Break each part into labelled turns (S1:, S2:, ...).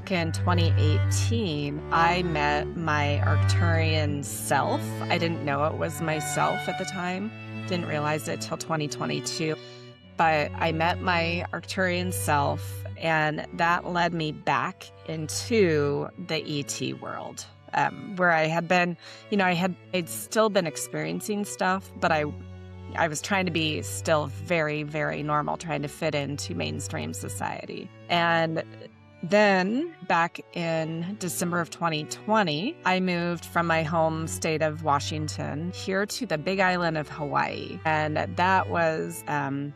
S1: back in 2018, I met my Arcturian self. I didn't know it was myself at the time. Didn't realize it till 2022. But I met my Arcturian self, and that led me back into the ET world, where I had been, I'd still been experiencing stuff, but I was trying to be still very, very normal, trying to fit into mainstream society. And then back in December of 2020, I moved from my home state of Washington here to the big island of Hawaii. And that was a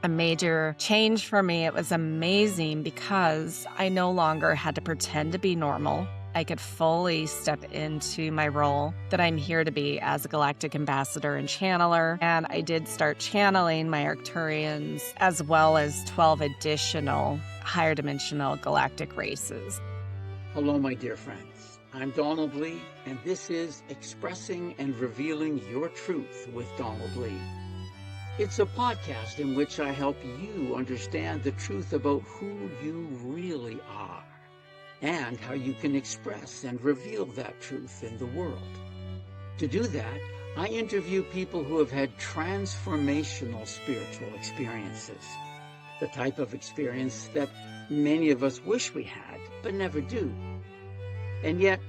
S1: major change for me. It was amazing because I no longer had to pretend to be normal. I could fully step into my role that I'm here to be as a galactic ambassador and channeler. And I did start channeling my Arcturians as well as 12 additional higher dimensional galactic races.
S2: Hello, my dear friends. I'm Donald Lee, and this is Expressing and Revealing Your Truth with Donald Lee. It's a podcast in which I help you understand the truth about who you really are and how you can express and reveal that truth in the world. To do that, I interview people who have had transformational spiritual experiences, the type of experience that many of us wish we had, but never do. And yet,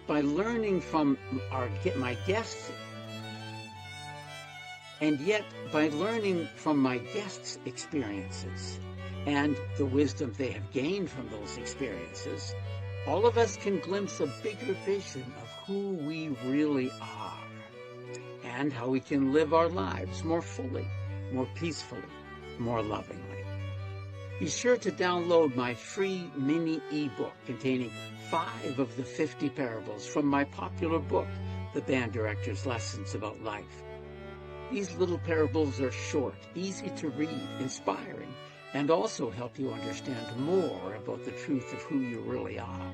S2: by learning from my guests' experiences and the wisdom they have gained from those experiences, all of us can glimpse a bigger vision of who we really are and how we can live our lives more fully, more peacefully, more lovingly. Be sure to download my free mini ebook containing 5 of the 50 parables from my popular book, The Band Director's Lessons About Life. These little parables are short, easy to read, inspiring, and also help you understand more about the truth of who you really are.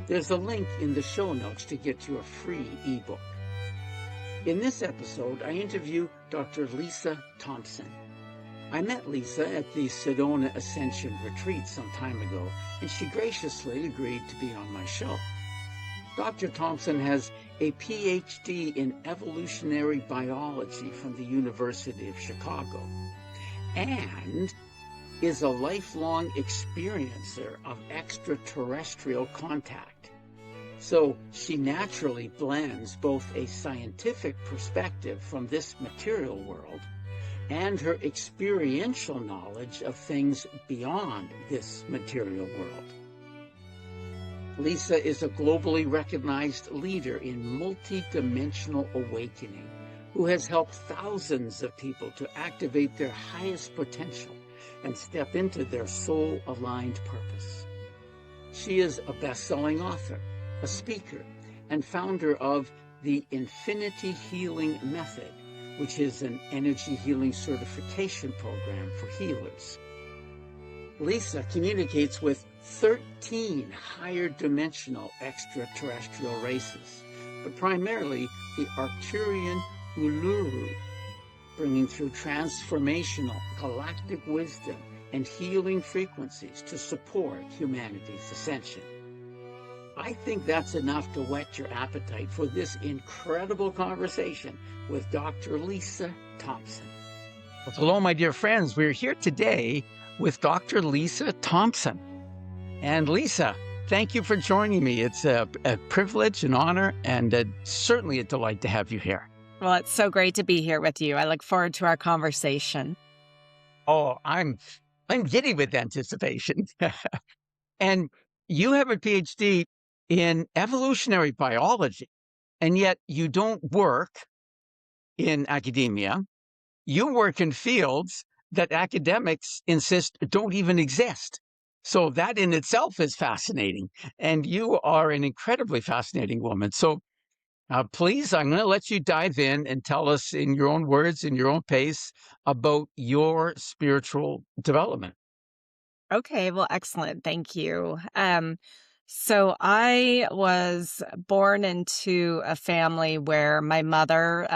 S2: There's a link in the show notes to get your free ebook. In this episode, I interview Dr. Lisa Thompson. I met Lisa at the Sedona Ascension Retreat some time ago, and she graciously agreed to be on my show. Dr. Thompson has a PhD in Evolutionary Biology from the University of Chicago and is a lifelong experiencer of extraterrestrial contact. So she naturally blends both a scientific perspective from this material world and her experiential knowledge of things beyond this material world. Lisa is a globally recognized leader in multidimensional awakening who has helped thousands of people to activate their highest potential and step into their soul-aligned purpose. She is a best-selling author, a speaker, and founder of the Infinity Healing Method, which is an energy healing certification program for healers. Lisa communicates with 13 higher dimensional extraterrestrial races, but primarily the Arcturian Uluru, bringing through transformational galactic wisdom and healing frequencies to support humanity's ascension. I think that's enough to whet your appetite for this incredible conversation with Dr. Lisa Thompson. Well, hello, my dear friends. We're here today with Dr. Lisa Thompson. And Lisa, thank you for joining me. It's a privilege, an honor, and certainly a delight to have you here.
S1: Well, it's so great to be here with you. I look forward to our conversation.
S2: Oh, I'm giddy with anticipation. And you have a PhD in evolutionary biology, and yet you don't work in academia. You work in fields that academics insist don't even exist. So that in itself is fascinating. And you are an incredibly fascinating woman. So please, I'm going to let you dive in and tell us in your own words, in your own pace, about your spiritual development.
S1: Okay, well, excellent. Thank you. So I was born into a family where my mother,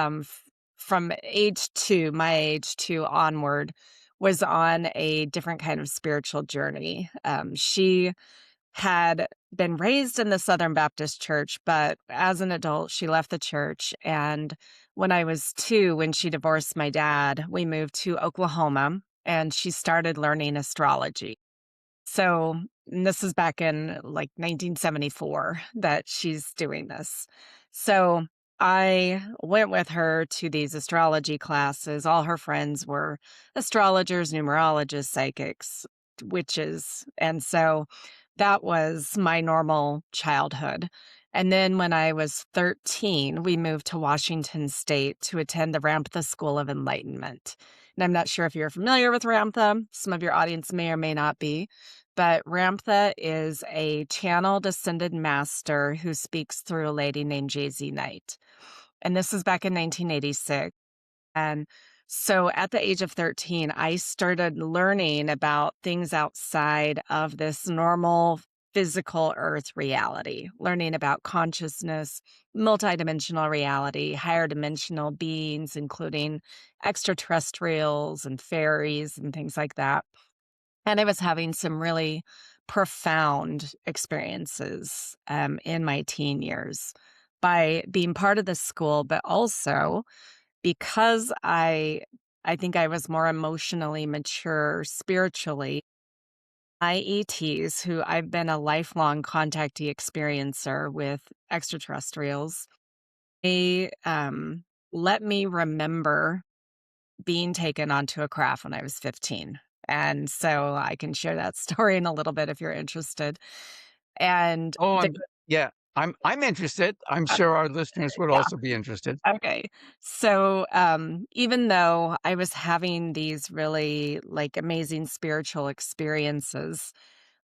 S1: from my age 2 onward, was on a different kind of spiritual journey. She had been raised in the Southern Baptist church, but as an adult, she left the church. And when I was 2, when she divorced my dad, we moved to Oklahoma and she started learning astrology. So, and this is back in like 1974 that she's doing this. So, I went with her to these astrology classes. All her friends were astrologers, numerologists, psychics, witches. And so that was my normal childhood. And then when I was 13, we moved to Washington State to attend the Ramtha School of Enlightenment. And I'm not sure if you're familiar with Ramtha. Some of your audience may or may not be. But Ramtha is a channeled ascended master who speaks through a lady named JZ Knight. And this is back in 1986. And so at the age of 13, I started learning about things outside of this normal physical earth reality, learning about consciousness, multidimensional reality, higher dimensional beings, including extraterrestrials and fairies and things like that. And I was having some really profound experiences in my teen years by being part of the school, but also because I think I was more emotionally mature spiritually. My ETs, who I've been a lifelong contactee experiencer with extraterrestrials, they let me remember being taken onto a craft when I was 15. And so I can share that story in a little bit if you're interested. And
S3: Oh,
S1: the
S3: yeah, I'm interested. I'm
S1: uh,
S3: sure our listeners would
S1: yeah,
S3: also be interested.
S1: okay. So even though I was having these really like amazing spiritual experiences,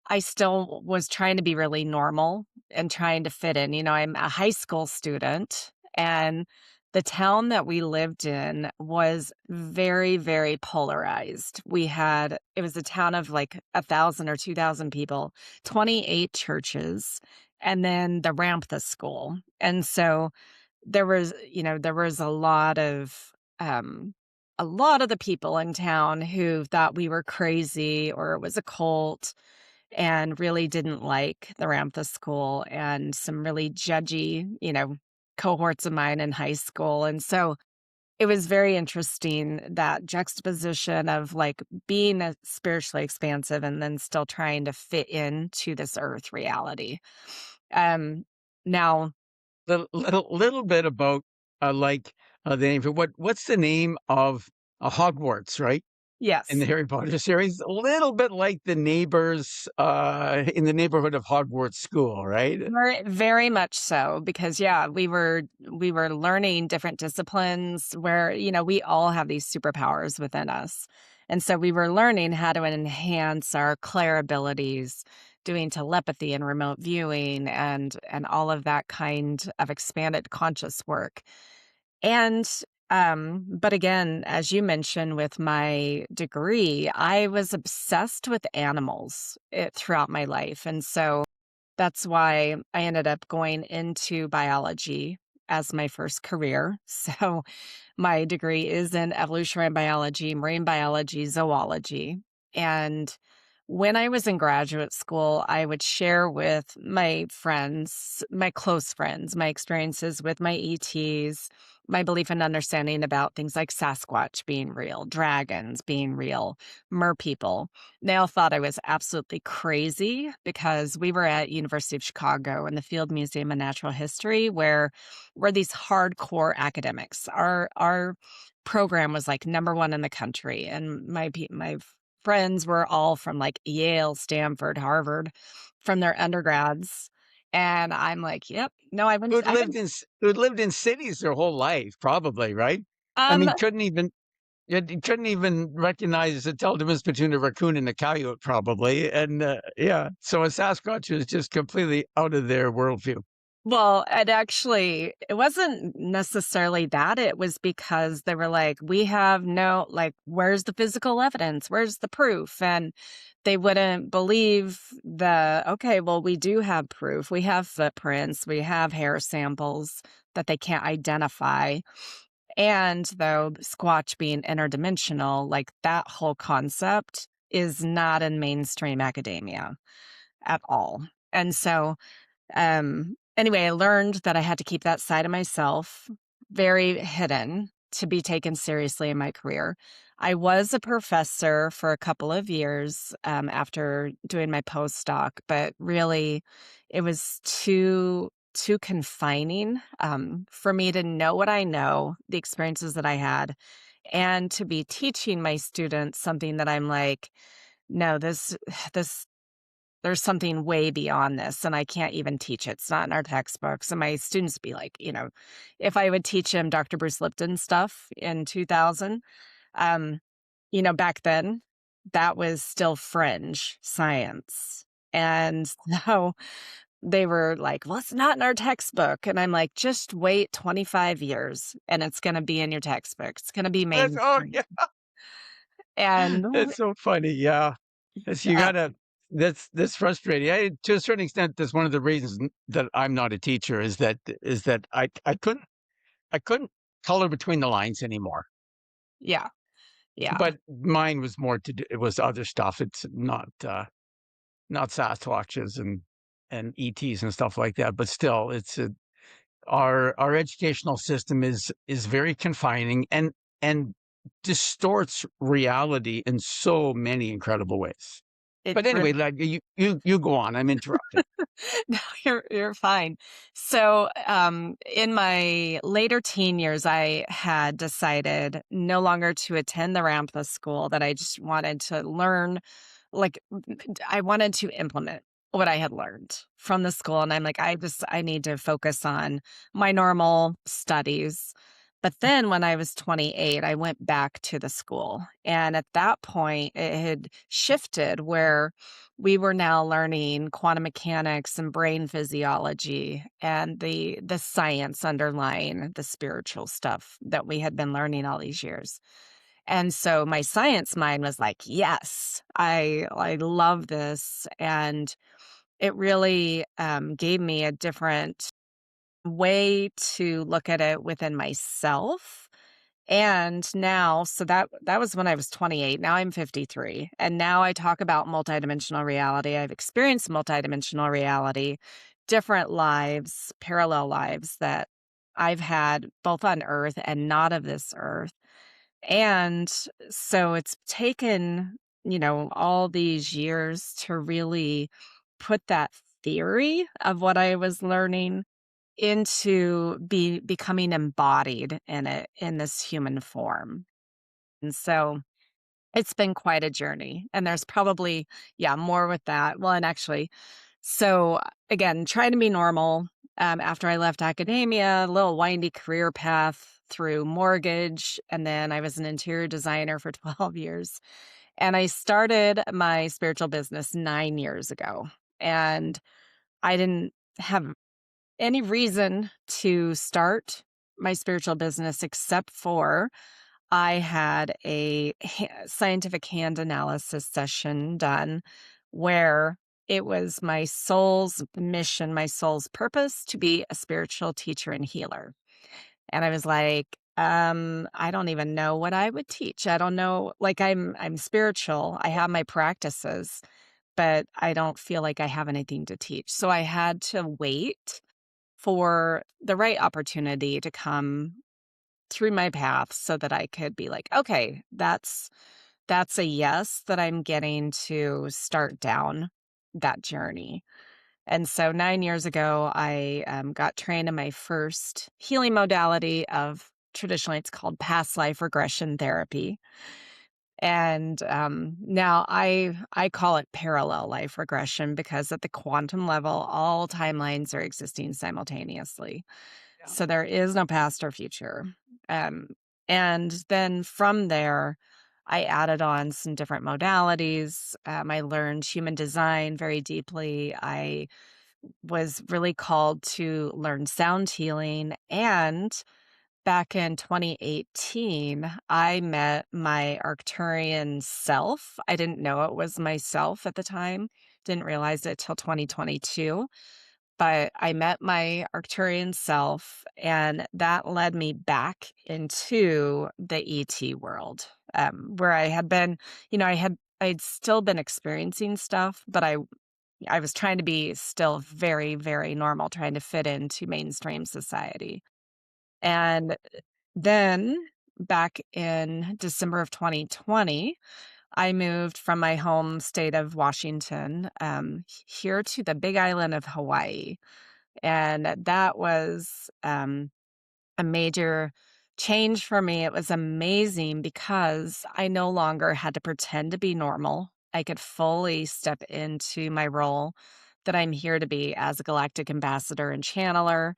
S1: I still was trying to be really normal and trying to fit in. You know, I'm a high school student, and the town that we lived in was very, very polarized. It was a town of like 1,000 or 2,000 people, 28 churches, and then the Ramtha school. And so there was a lot of the people in town who thought we were crazy or it was a cult and really didn't like the Ramtha school and some really judgy, cohorts of mine in high school. And so it was very interesting that juxtaposition of like being a spiritually expansive and then still trying to fit into this earth reality. Um, Now,
S3: Little bit about the name. What's the name of Hogwarts, right? In the
S1: yes.
S3: Harry Potter series, a little bit like the neighbors in the neighborhood of Hogwarts School, right?
S1: Very, very much so, because yeah, we were learning different disciplines where, we all have these superpowers within us. And so we were learning how to enhance our clair abilities, doing telepathy and remote viewing and all of that kind of expanded conscious work. And but again, as you mentioned with my degree, I was obsessed with animals throughout my life. And so that's why I ended up going into biology as my first career. So my degree is in evolutionary biology, marine biology, zoology. And when I was in graduate school, I would share with my friends, my close friends, my experiences with my ETs, my belief and understanding about things like Sasquatch being real, dragons being real, merpeople. They all thought I was absolutely crazy because we were at University of Chicago in the Field Museum of Natural History, where we're these hardcore academics. Our program was like number one in the country, and my friends were all from like Yale, Stanford, Harvard, from their undergrads. And I'm like, yep, no, I went,
S3: Who'd lived in cities their whole life, probably, right? I
S1: um,
S3: mean, you couldn't even recognize the tell difference between a raccoon and a coyote, probably. And yeah, so a Sasquatch was just completely out of their worldview.
S1: well, it wasn't necessarily that. It was because they were like, we have no, like, where's the physical evidence? Where's the proof? And they wouldn't believe okay, well, we do have proof. We have footprints, we have hair samples that they can't identify. And though Squatch being interdimensional, like that whole concept is not in mainstream academia at all. And so, anyway, I learned that I had to keep that side of myself very hidden to be taken seriously in my career. I was a professor for a couple of years after doing my postdoc, but really it was too confining for me to know what I know, the experiences that I had, and to be teaching my students something that I'm like, no, this there's something way beyond this, and I can't even teach it. It's not in our textbooks. And my students be like, if I would teach them Dr. Bruce Lipton stuff in 2000, um, back then, that was still fringe science. And so they were like, well, it's not in our textbook. And I'm like, just wait 25 years and it's going to be in your textbook. It's going to be
S3: Oh,
S1: mainstream.
S3: yeah.
S1: And
S3: It's so funny. Yeah. You
S1: uh,
S3: gotta, that's frustrating. To a certain extent, that's one of the reasons that I'm not a teacher is that I couldn't color between the lines anymore.
S1: yeah, yeah.
S3: But mine was more to do, it was other stuff. It's not Sasquatches and ETs and stuff like that. But still, our educational system is very confining and distorts reality in so many incredible ways.
S1: It
S3: But anyway, like, you go on. I'm interrupting.
S1: No, you're fine. So, in my later teen years, I had decided no longer to attend the Ramtha school, that I just wanted to learn, like, I wanted to implement what I had learned from the school. And I'm like, I need to focus on my normal studies. But then when I was 28, I went back to the school. And at that point, it had shifted where we were now learning quantum mechanics and brain physiology and the science underlying the spiritual stuff that we had been learning all these years. And so my science mind was like, yes, I love this. And it really gave me a different way to look at it within myself. And now, so that was when I was 28. Now I'm 53. And now I talk about multidimensional reality. I've experienced multidimensional reality, different lives, parallel lives that I've had both on earth and not of this earth. And so it's taken, all these years to really put that theory of what I was learning into becoming embodied in it in this human form. And so it's been quite a journey. And there's probably, yeah, more with that. Well, and actually, so again, trying to be normal. After I left academia, a little windy career path through mortgage. And then I was an interior designer for 12 years. And I started my spiritual business 9 years ago. And I didn't have any reason to start my spiritual business except for I had a scientific hand analysis session done where it was my soul's mission, my soul's purpose to be a spiritual teacher and healer. And I was like, I don't even know what I would teach. I don't know. Like I'm spiritual. I have my practices, but I don't feel like I have anything to teach. So I had to wait for the right opportunity to come through my path so that I could be like, okay, that's a yes, that I'm getting to start down that journey. And so 9 years ago, I got trained in my first healing modality of, traditionally it's called past life regression therapy. And now I call it parallel life regression because at the quantum level, all timelines are existing simultaneously.
S3: Yeah.
S1: So there is no past or future. Um, and then from there, I added on some different modalities. I learned human design very deeply. I was really called to learn sound healing. And back in 2018, I met my Arcturian self. I didn't know it was myself at the time, didn't realize it till 2022. But I met my Arcturian self, and that led me back into the ET world, where I had been, I'd still been experiencing stuff, but I I was trying to be still very, very normal, trying to fit into mainstream society. And then back in December of 2020, I moved from my home state of Washington here to the big island of Hawaii. And that was a major change for me. It was amazing because I no longer had to pretend to be normal. I could fully step into my role that I'm here to be as a galactic ambassador and channeler.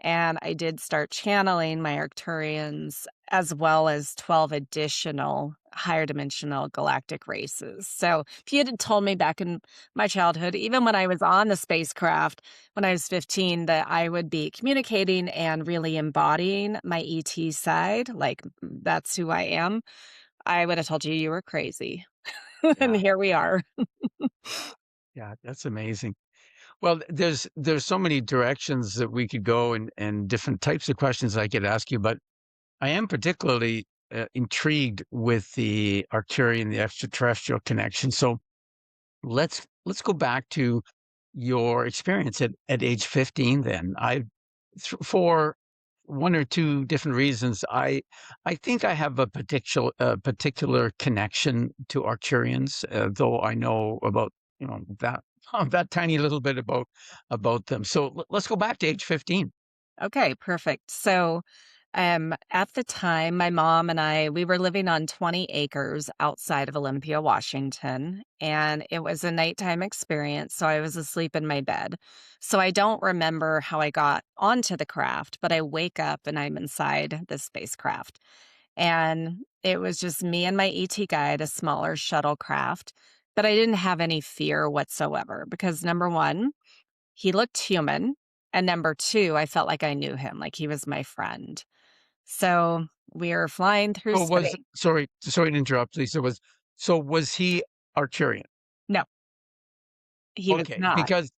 S1: And I did start channeling my Arcturians as well as 12 additional higher dimensional galactic races. So if you had told me back in my childhood, even when I was on the spacecraft, when I was 15, that I would be communicating and really embodying my ET side, like that's who I am, I would have told you you were crazy. And
S3: Yeah.
S1: here we are.
S3: Yeah, that's amazing. Well, there's so many directions that we could go and different types of questions I could ask you, but I am particularly intrigued with the Arcturian, the extraterrestrial connection. So let's go back to your experience at age 15 then. For one or two different reasons, I think I have a particular connection to Arcturians, though I know about, that that tiny little bit about them. So let's go back to age 15.
S1: Okay, perfect. So, at the time, my mom and I, we were living on 20 acres outside of Olympia, Washington, and it was a nighttime experience. So I was asleep in my bed. So I don't remember how I got onto the craft, but I wake up and I'm inside the spacecraft. And it was just me and my ET guide, a smaller shuttlecraft. But I didn't have any fear whatsoever because number one, he looked human, and number 2, I felt like I knew him, like he was my friend. So, we are flying through
S3: So was
S1: space.
S3: sorry to interrupt, Lisa. Was he Arcturian?
S1: No, he was
S3: Okay,
S1: not.
S3: because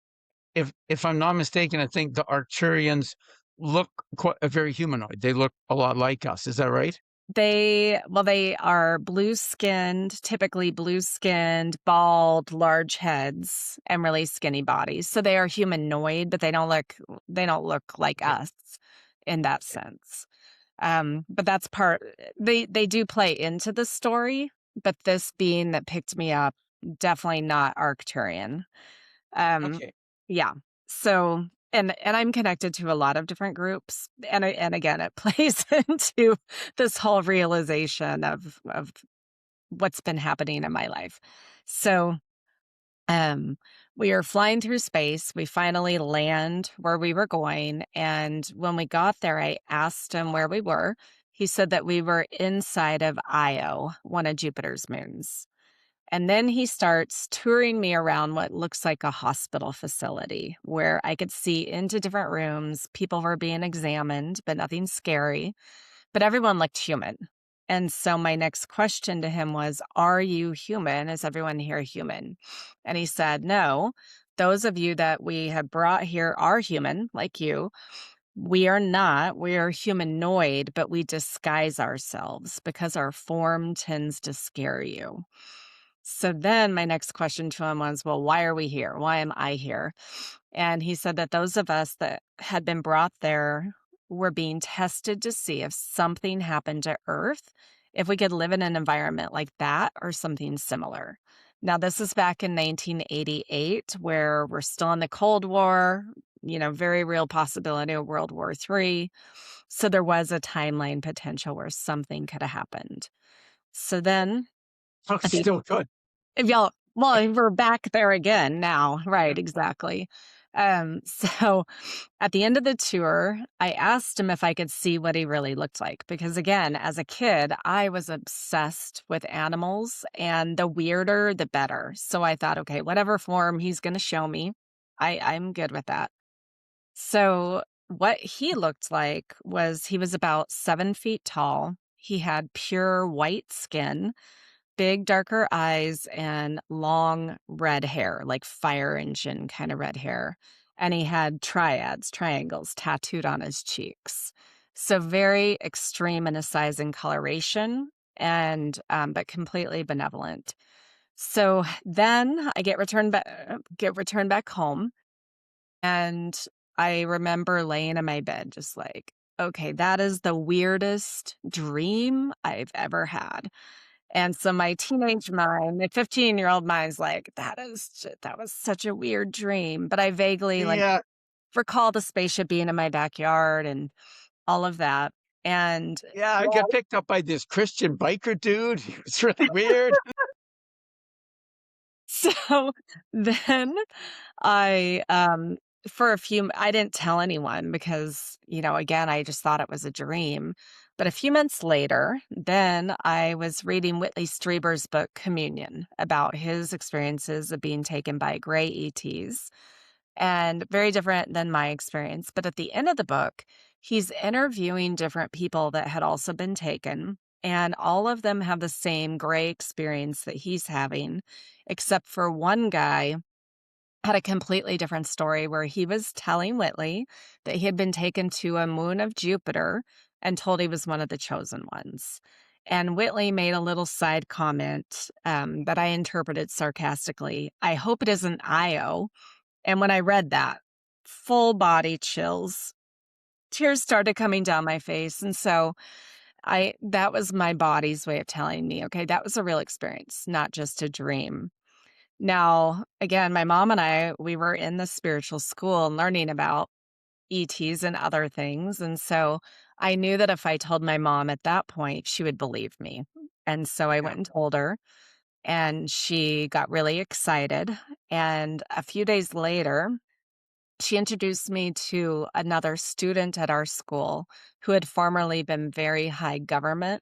S3: if I'm not mistaken, I think the Arcturians look quite very humanoid. They look a lot like us. Is that right?
S1: They are blue-skinned, typically blue-skinned, bald, large heads, and really skinny bodies. So they are humanoid, but they don't look like
S3: Okay.
S1: us in that sense. But that's part they do play into the story, but this being that picked me up, definitely not Arcturian. Um,
S3: Okay.
S1: yeah. So and I'm connected to a lot of different groups, and again, it plays into this whole realization of what's been happening in my life. So, um, we are flying through space. We finally land where we were going. And when we got there, I asked him where we were. He said that we were inside of Io, one of Jupiter's moons. And then he starts touring me around what looks like a hospital facility where I could see into different rooms. People were being examined, but nothing scary, but everyone looked human. And so my next question to him was, are you human? Is everyone here human? And he said, no, those of you that we have brought here are human, like you. We are not. We are humanoid, but we disguise ourselves because our form tends to scare you. So then my next question to him was, well, why are we here? Why am I here? And he said that those of us that had been brought there were being tested to see if something happened to Earth, if we could live in an environment like that or something similar. Now, this is back in 1988, where we're still in the Cold War, very real possibility of World War III. So there was a timeline potential where something could have happened. So then,
S3: Oh,
S1: at the
S3: still good.
S1: if y'all well, we're back there again now. Right, exactly. So at the end of the tour, I asked him if I could see what he really looked like because again, as a kid, I was obsessed with animals and the weirder the better. So I thought, okay, whatever form he's going to show me, I'm good with that. So what he looked like was he was about 7 feet tall. He had pure white skin, big, darker eyes and long red hair, like fire engine kind of red hair. And he had triangles tattooed on his cheeks. So very extreme in his size and coloration, and but completely benevolent. So then I get returned back home, and I remember laying in my bed just like, okay, that is the weirdest dream I've ever had. And so my teenage mind, my 15-year-old mind's like, that was such a weird dream. But I vaguely like
S3: Yeah,
S1: recall the spaceship being in my backyard and all of that. And
S3: yeah, I got picked up by this Christian biker dude. It's really weird.
S1: so then I, for a few, I didn't tell anyone because, again, I just thought it was a dream. But a few months later, then I was reading Whitley Strieber's book, Communion, about his experiences of being taken by gray ETs, and very different than my experience. But at the end of the book, he's interviewing different people that had also been taken, and all of them have the same gray experience that he's having, except for one guy had a completely different story where he was telling Whitley that he had been taken to a moon of Jupiter and told he was one of the chosen ones. And Whitley made a little side comment that I interpreted sarcastically. I hope it isn't Io. And when I read that, full body chills, tears started coming down my face. And so that was my body's way of telling me, okay, that was a real experience, not just a dream. Now, again, my mom and I, we were in the spiritual school and learning about ETs and other things. And so I knew that if I told my mom at that point, she would believe me. And so I
S3: Yeah.
S1: went and told her, and she got really excited. And a few days later, she introduced me to another student at our school who had formerly been very high government,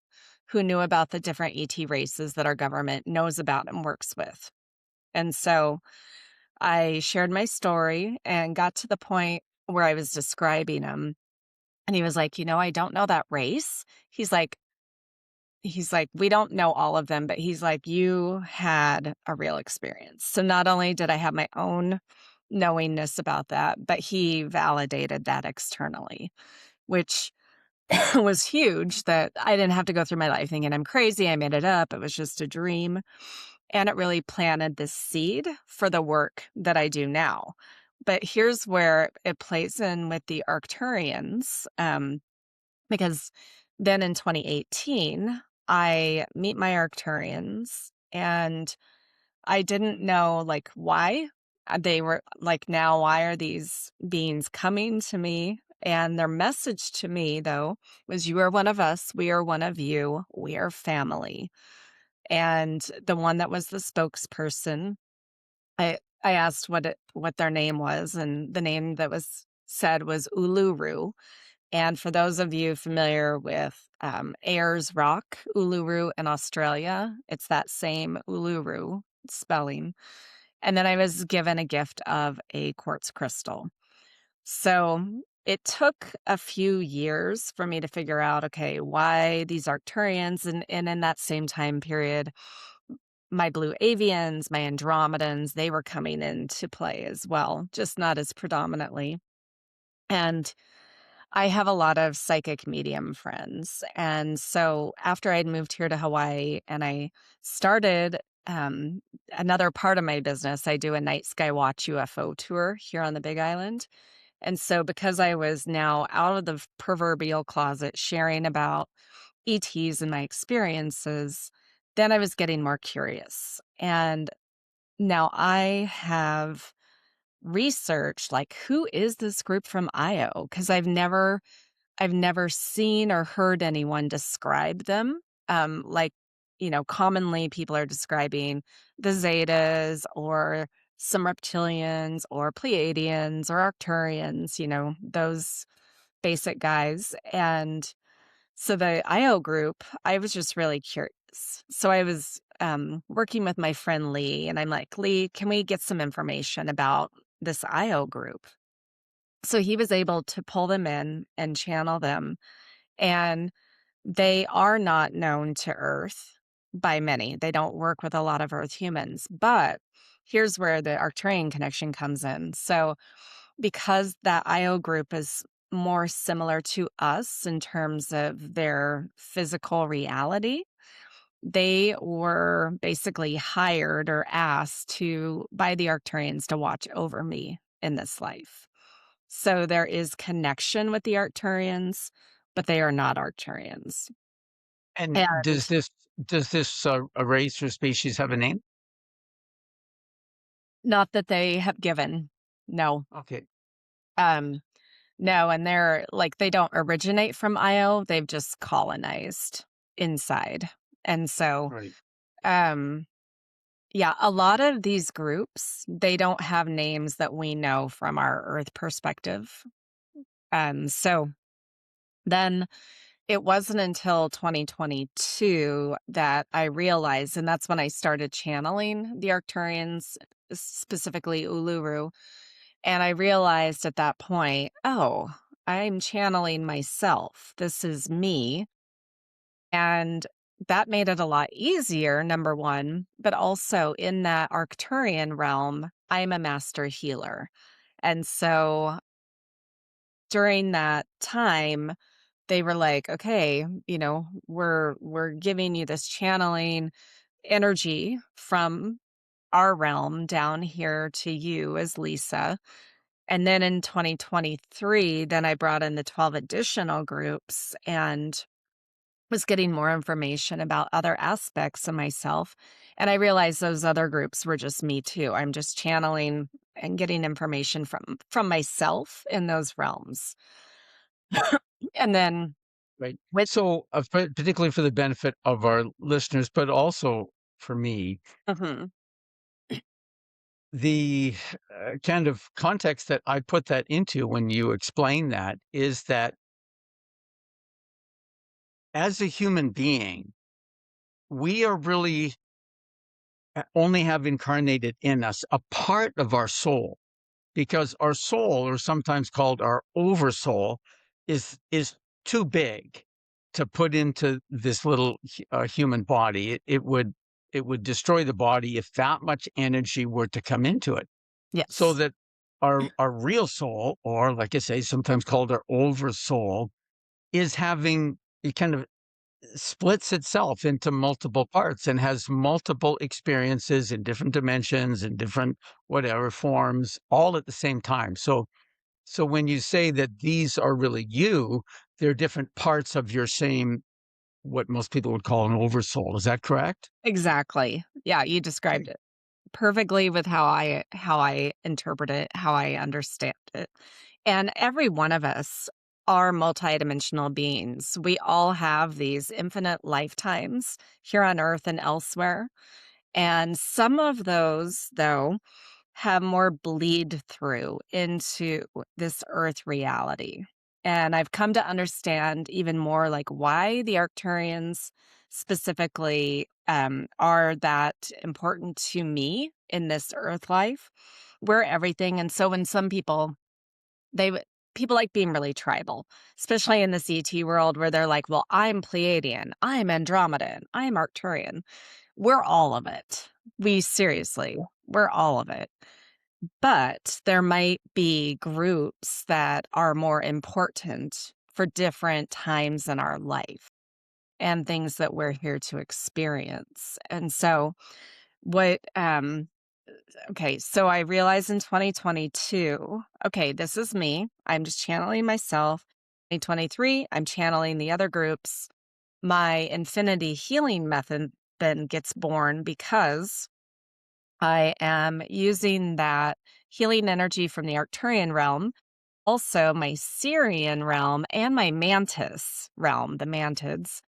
S1: who knew about the different ET races that our government knows about and works with. And so I shared my story and got to the point where I was describing him. And he was like, I don't know that race. He's like, we don't know all of them, but he's like, you had a real experience. So not only did I have my own knowingness about that, but he validated that externally, which was huge, that I didn't have to go through my life thinking I'm crazy. I made it up. It was just a dream. And it really planted this seed for the work that I do now. But here's where it plays in with the Arcturians, because then in 2018, I meet my Arcturians, and I didn't know like why they were like, now, why are these beings coming to me? And their message to me, though, was, you are one of us. We are one of you. We are family. And the one that was the spokesperson, I asked what their name was, and the name that was said was Uluru. And for those of you familiar with Ayers Rock, Uluru in Australia, it's that same Uluru spelling. And then I was given a gift of a quartz crystal. So it took a few years for me to figure out, okay, why these Arcturians, and in that same time period, my blue avians, my Andromedans, they were coming into play as well, just not as predominantly. And I have a lot of psychic medium friends. And so after I'd moved here to Hawaii and I started another part of my business, I do a night sky watch UFO tour here on the Big Island. And so because I was now out of the proverbial closet sharing about ETs and my experiences, then I was getting more curious. And now I have researched, like, who is this group from Io? Because I've never seen or heard anyone describe them. Like, commonly people are describing the Zetas or some reptilians or Pleiadians or Arcturians, those basic guys. And so the IO group, I was just really curious. So I was working with my friend Lee, and I'm like, Lee, can we get some information about this IO group? So he was able to pull them in and channel them. And they are not known to Earth by many. They don't work with a lot of Earth humans. But here's where the Arcturian connection comes in. So because that IO group is more similar to us in terms of their physical reality, they were basically hired or asked to by the Arcturians to watch over me in this life. So there is connection with the Arcturians, but they are not Arcturians.
S3: And
S1: And
S3: does this race or species have a name?
S1: not that they have given. No.
S3: Okay,
S1: Um, no, and they're like they don't originate from Io, they've just colonized inside. And so,
S3: right.
S1: um, yeah, a lot of these groups, they don't have names that we know from our Earth perspective. So then it wasn't until 2022 that I realized, and that's when I started channeling the Arcturians, specifically Uluru. And I realized at that point, oh, I'm channeling myself. This is me. And that made it a lot easier, number one, but also in that Arcturian realm, I'm a master healer. And so during that time, they were like, okay, we're giving you this channeling energy from our realm down here to you as Lisa. And then in 2023, then I brought in the 12 additional groups and was getting more information about other aspects of myself. And I realized those other groups were just me too. I'm just channeling and getting information from myself in those realms. And then
S3: Right.
S1: with
S3: So, particularly for the benefit of our listeners, but also for me,
S1: Mhm.
S3: the kind of context that I put that into when you explain that is that as a human being, we are really only have incarnated in us a part of our soul, because our soul, or sometimes called our oversoul, is too big to put into this little human body. It would destroy the body if that much energy were to come into it. So
S1: Yes,
S3: that our real soul, or like I say, sometimes called our oversoul, is having it kind of splits itself into multiple parts and has multiple experiences in different dimensions and different whatever forms all at the same time. So when you say that these are really you, they're different parts of your same, what most people would call an oversoul. Is that correct?
S1: exactly. Yeah, you described
S3: Okay.
S1: it perfectly with how I interpret it, how I understand it. And every one of us are multidimensional beings. We all have these infinite lifetimes here on Earth and elsewhere. And some of those, though, have more bleed through into this Earth reality. And I've come to understand even more like why the Arcturians specifically are that important to me in this Earth life. We're everything. And so when some people, people like being really tribal, especially in the ET world where they're like, well, I'm Pleiadian, I'm Andromedan, I'm Arcturian. We're all of it. We seriously, we're all of it. But there might be groups that are more important for different times in our life and things that we're here to experience. And so what okay, so I realized in 2022, okay, this is me. I'm just channeling myself. 2023, I'm channeling the other groups. My infinity healing method then gets born because I am using that healing energy from the Arcturian realm, also my Syrian realm, and my Mantis realm, the Mantids.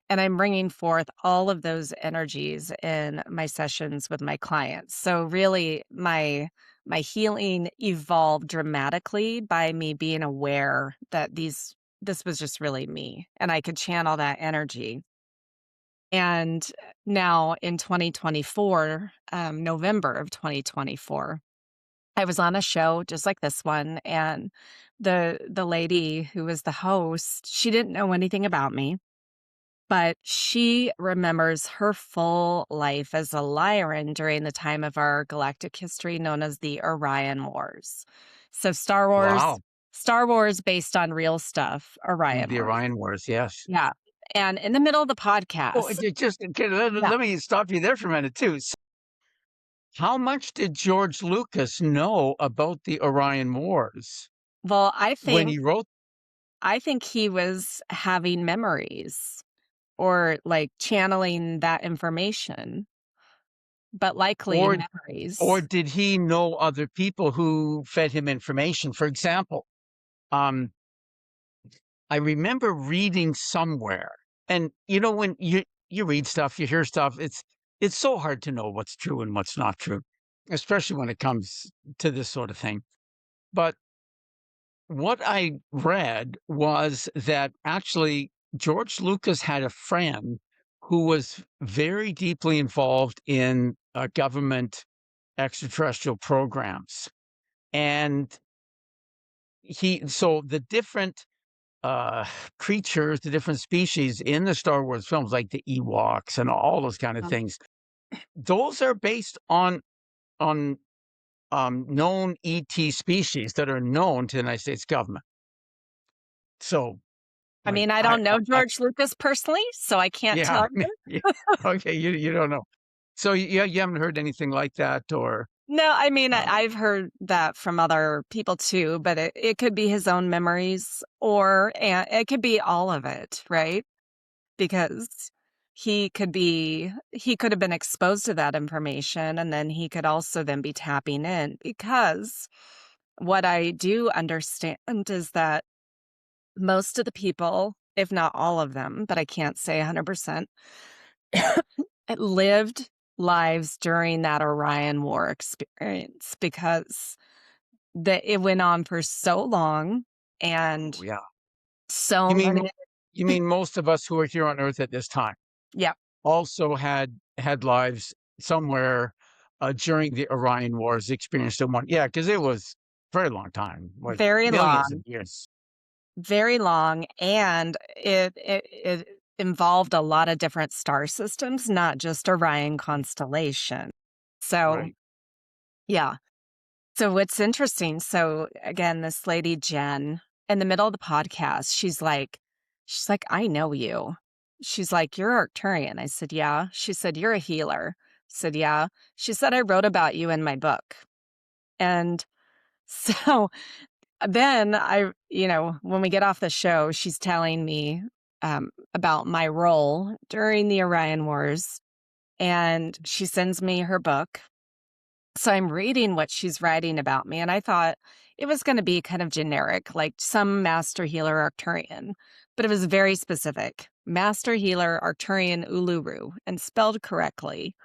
S1: And I'm bringing forth all of those energies in my sessions with my clients. So really, my healing evolved dramatically by me being aware that this was just really me, and I could channel that energy. And now in 2024, November of 2024, I was on a show just like this one, and the lady who was the host, she didn't know anything about me, but she remembers her full life as a Lyran during the time of our galactic history known as the Orion Wars. So
S3: Wow.
S1: Star Wars based on real stuff, Orion
S3: The
S1: Wars.
S3: Orion Wars, yes.
S1: Yeah. And in the middle of the
S3: Oh,
S1: podcast,
S3: let me stop you there for a minute too. So how much did George Lucas know about the Orion Wars
S1: well,
S3: when he wrote?
S1: I think he was having memories or like channeling that information, but likely
S3: Or
S1: memories.
S3: did he know other people who fed him information? For example, um, I remember reading somewhere, and when you read stuff, you hear stuff, it's so hard to know what's true and what's not true, especially when it comes to this sort of thing. But what I read was that actually George Lucas had a friend who was very deeply involved in government extraterrestrial programs. And so the different uh, creatures, the different species in the Star Wars films, like the Ewoks and all those kind of
S1: Um,
S3: things, those are based on known ET species that are known to the United States government. So,
S1: I
S3: like,
S1: mean, I don't know George Lucas personally, so I can't
S3: yeah,
S1: tell you.
S3: yeah, okay, you don't know. So you haven't heard anything like that, or
S1: No, I mean,
S3: uh,
S1: I've heard that from other people too, but it could be his own memories or and it could be all of it, right? Because he could have been exposed to that information and then he could also then be tapping in because what I do understand is that most of the people, if not all of them, but I can't say 100%, lived lives during that Orion War experience because it went on for so long
S3: oh
S1: and
S3: yeah,
S1: so
S3: you mean
S1: many.
S3: you mean most of us who are here on Earth at this time
S1: Yeah,
S3: also had lives somewhere during the Orion Wars, experienced in one. Yeah, because it was a very long time, like
S1: very
S3: millions of
S1: long,
S3: years.
S1: very long, and it involved a lot of different star systems, not just Orion constellation. So,
S3: Right.
S1: yeah. So what's interesting, so again, this lady Jen, in the middle of the podcast, she's like, I know you. She's like, you're Arcturian. I said, yeah. She said, you're a healer. I said, yeah. She said, I wrote about you in my book. And so then when we get off the show, she's telling me about my role during the Orion Wars. And she sends me her book. So I'm reading what she's writing about me, and I thought it was going to be kind of generic, like some master healer Arcturian, but it was very specific. Master healer Arcturian Uluru and spelled correctly.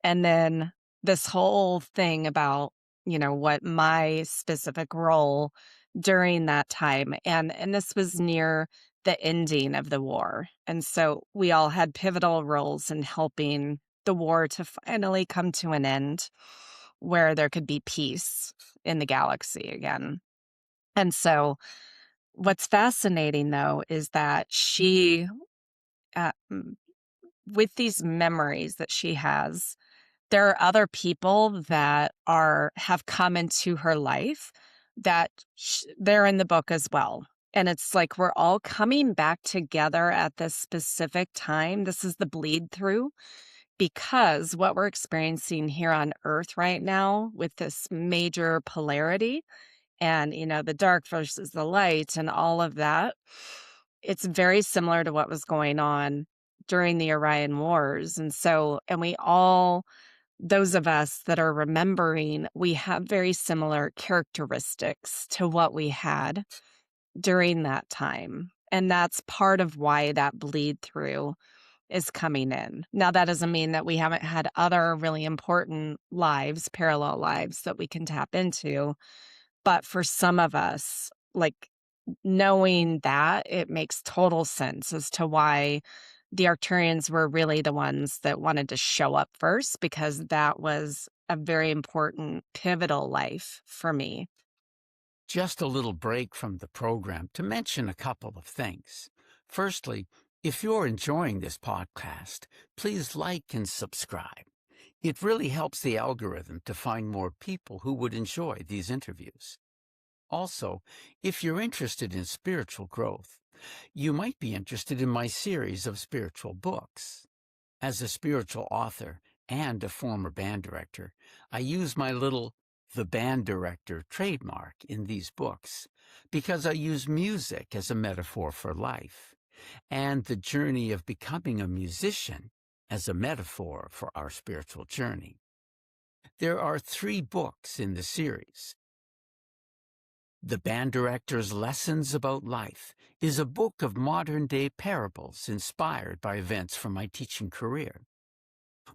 S1: And then this whole thing about, what my specific role during that time. And this was near the ending of the war. And so we all had pivotal roles in helping the war to finally come to an end where there could be peace in the galaxy again. And so what's fascinating though is that she with these memories that she has, there are other people that have come into her life that they're in the book as well. And it's like we're all coming back together at this specific time. This is the bleed through because what we're experiencing here on Earth right now with this major polarity and, the dark versus the light and all of that, it's very similar to what was going on during the Orion Wars. And so, and we all, those of us that are remembering, we have very similar characteristics to what we had during that time. And that's part of why that bleed through is coming in. Now, that doesn't mean that we haven't had other really important lives, parallel lives that we can tap into. But for some of us, like knowing that, it makes total sense as to why the Arcturians were really the ones that wanted to show up first, because that was a very important, pivotal life for me.
S3: Just a little break from the program to mention a couple of things. Firstly, if you're enjoying this podcast, please like and subscribe. It really helps the algorithm to find more people who would enjoy these interviews.
S4: Also, if you're interested in spiritual growth, you might be interested in my series of spiritual books. As a spiritual author and a former band director, I use my little "the band director" trademark in these books because I use music as a metaphor for life and the journey of becoming a musician as a metaphor for our spiritual journey. There are 3 books in the series. The Band Director's Lessons About Life is a book of modern-day parables inspired by events from my teaching career.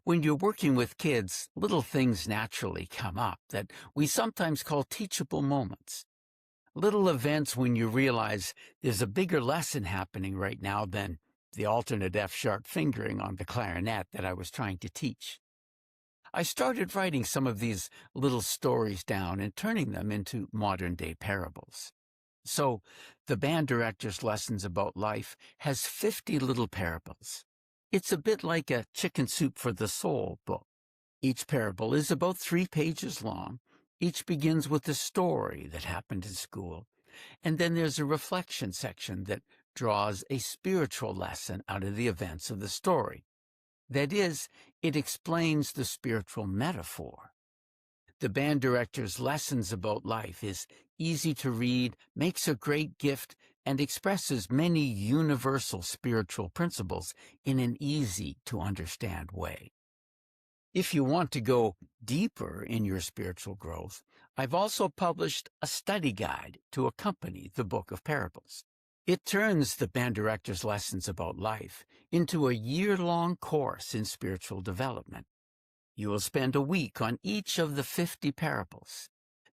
S4: When you're working with kids, little things naturally come up that we sometimes call teachable moments. Little events when you realize there's a bigger lesson happening right now than the alternate F-sharp fingering on the clarinet that I was trying to teach. I started writing some of these little stories down and turning them into modern-day parables. So, the Band Director's Lessons About Life has 50 little parables. It's a bit like a Chicken Soup for the Soul book. Each parable is about 3 pages long. Each begins with a story that happened in school, and then there's a reflection section that draws a spiritual lesson out of the events of the story. That is, it explains the spiritual metaphor. The Band Director's Lessons About Life is easy to read, makes a great gift, and expresses many universal spiritual principles in an easy-to-understand way. If you want to go deeper in your spiritual growth, I've also published a study guide to accompany the Book of Parables. It turns the Band Director's Lessons About Life into a year-long course in spiritual development. You will spend a week on each of the 50 parables.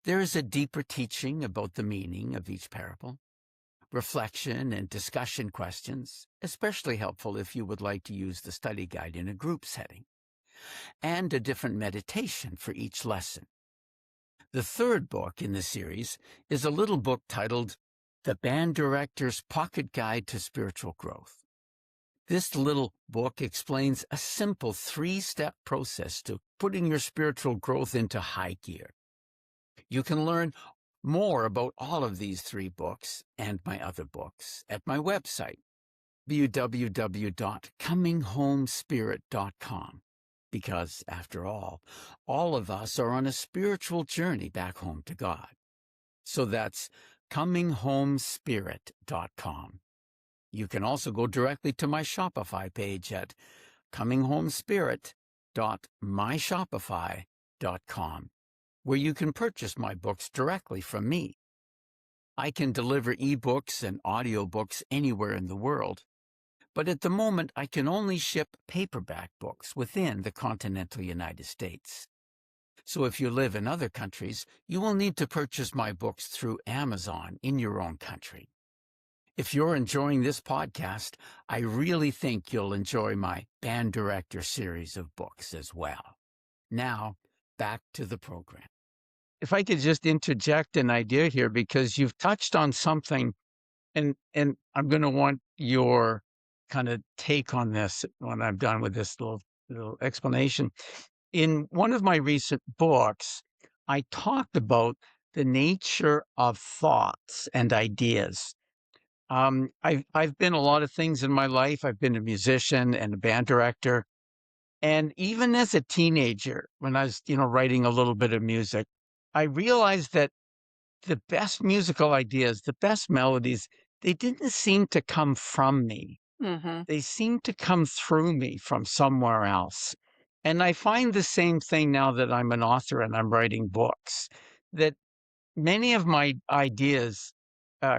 S4: There is a deeper teaching about the meaning of each parable, reflection and discussion questions, especially helpful if you would like to use the study guide in a group setting, and a different meditation for each lesson. The 3rd book in the series is a little book titled The Band Director's Pocket Guide to Spiritual Growth. This little book explains a simple 3-step process to putting your spiritual growth into high gear. You can learn more about all of these 3 books and my other books at my website, www.cominghomespirit.com, because, after all of us are on a spiritual journey back home to God. So that's cominghomespirit.com. You can also go directly to my Shopify page at cominghomespirit.myshopify.com, where you can purchase my books directly from me. I can deliver ebooks and audiobooks anywhere in the world, but at the moment I can only ship paperback books within the continental United States. So if you live in other countries, you will need to purchase my books through Amazon in your own country. If you're enjoying this podcast, I really think you'll enjoy my Band Director series of books as well. Now, back to the program.
S3: If I could just interject an idea here, because you've touched on something, and I'm going to want your kind of take on this when I'm done with this little explanation. In one of my recent books, I talked about the nature of thoughts and ideas. I've been a lot of things in my life. I've been a musician and a band director. And even as a teenager, when I was, writing a little bit of music, I realized that the best musical ideas, the best melodies, they didn't seem to come from me.
S1: Mm-hmm.
S3: They seemed to come through me from somewhere else. And I find the same thing now that I'm an author and I'm writing books, that many of my ideas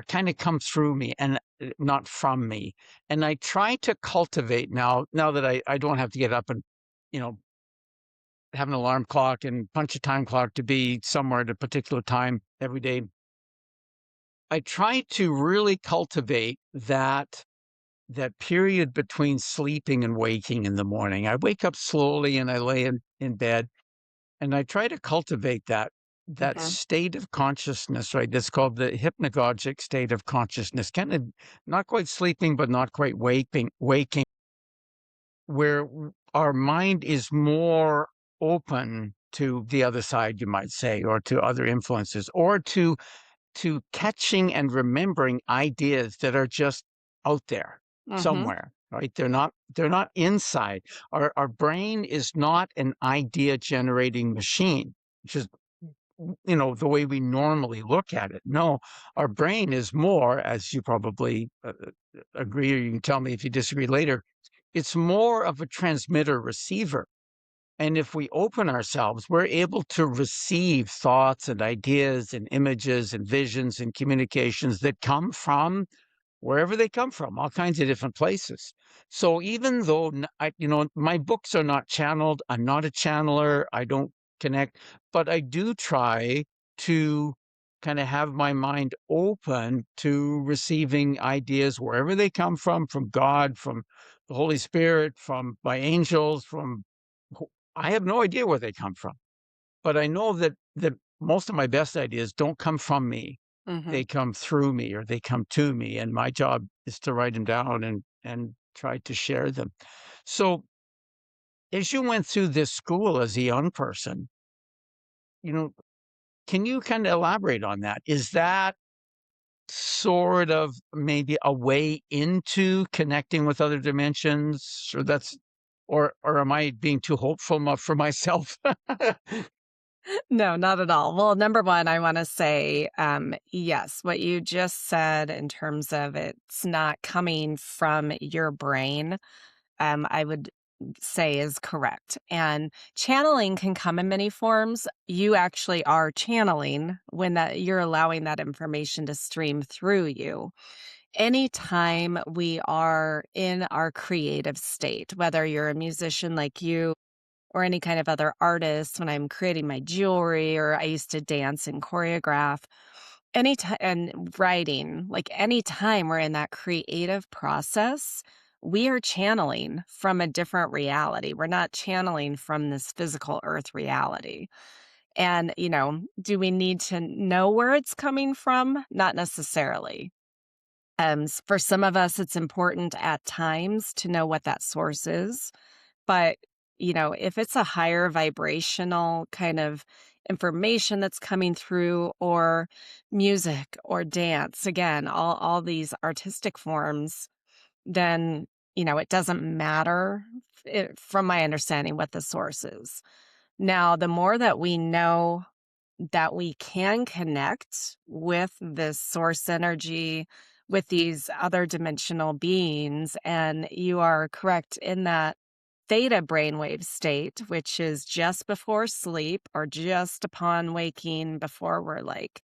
S3: kind of come through me and not from me. And I try to cultivate now that I don't have to get up and, have an alarm clock and punch a time clock to be somewhere at a particular time every day. I try to really cultivate that period between sleeping and waking in the morning. I wake up slowly and I lay in bed, and I try to cultivate that
S1: Mm-hmm.
S3: state of consciousness, right? That's called the hypnagogic state of consciousness, kind of not quite sleeping, but not quite waking, where our mind is more open to the other side, you might say, or to other influences, or to to catching and remembering ideas that are just out there
S1: Mm-hmm.
S3: somewhere, right? They're not inside. Our brain is not an idea generating machine, which is the way we normally look at it. No, our brain is more, as you probably agree, or you can tell me if you disagree later, it's more of a transmitter receiver. And if we open ourselves, we're able to receive thoughts and ideas and images and visions and communications that come from wherever they come from, all kinds of different places. So even though my books are not channeled, I'm not a channeler, I don't connect, but I do try to kind of have my mind open to receiving ideas wherever they come from God, from the Holy Spirit, from my angels, I have no idea where they come from, but I know that most of my best ideas don't come from me.
S1: Mm-hmm.
S3: They come through me or they come to me, and my job is to write them down and try to share them. So as you went through this school as a young person, can you kind of elaborate on that? Is that sort of maybe a way into connecting with other dimensions, or am I being too hopeful for myself?
S1: No, not at all. Well, number one, I want to say, yes, what you just said in terms of it's not coming from your brain, I would say is correct. And channeling can come in many forms. You actually are channeling when that you're allowing that information to stream through you. Anytime we are in our creative state, whether you're a musician like you or any kind of other artist, when I'm creating my jewelry, or I used to dance and choreograph, anytime and writing, like anytime we're in that creative process, we are channeling from a different reality. We're not channeling from this physical earth reality. And, do we need to know where it's coming from? Not necessarily. For some of us, it's important at times to know what that source is. But, if it's a higher vibrational kind of information that's coming through, or music or dance, again, all these artistic forms, then, it doesn't matter from my understanding what the source is. Now, the more that we know that we can connect with this source energy, with these other dimensional beings, and you are correct in that theta brainwave state, which is just before sleep or just upon waking, before we're like,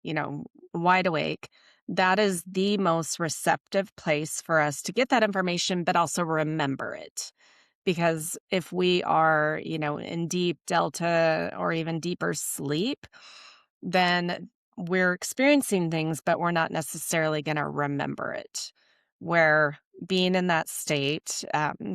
S1: you know, wide awake. That is the most receptive place for us to get that information, but also remember it. Because if we are, in deep delta or even deeper sleep, then we're experiencing things, but we're not necessarily going to remember it. Where being in that state,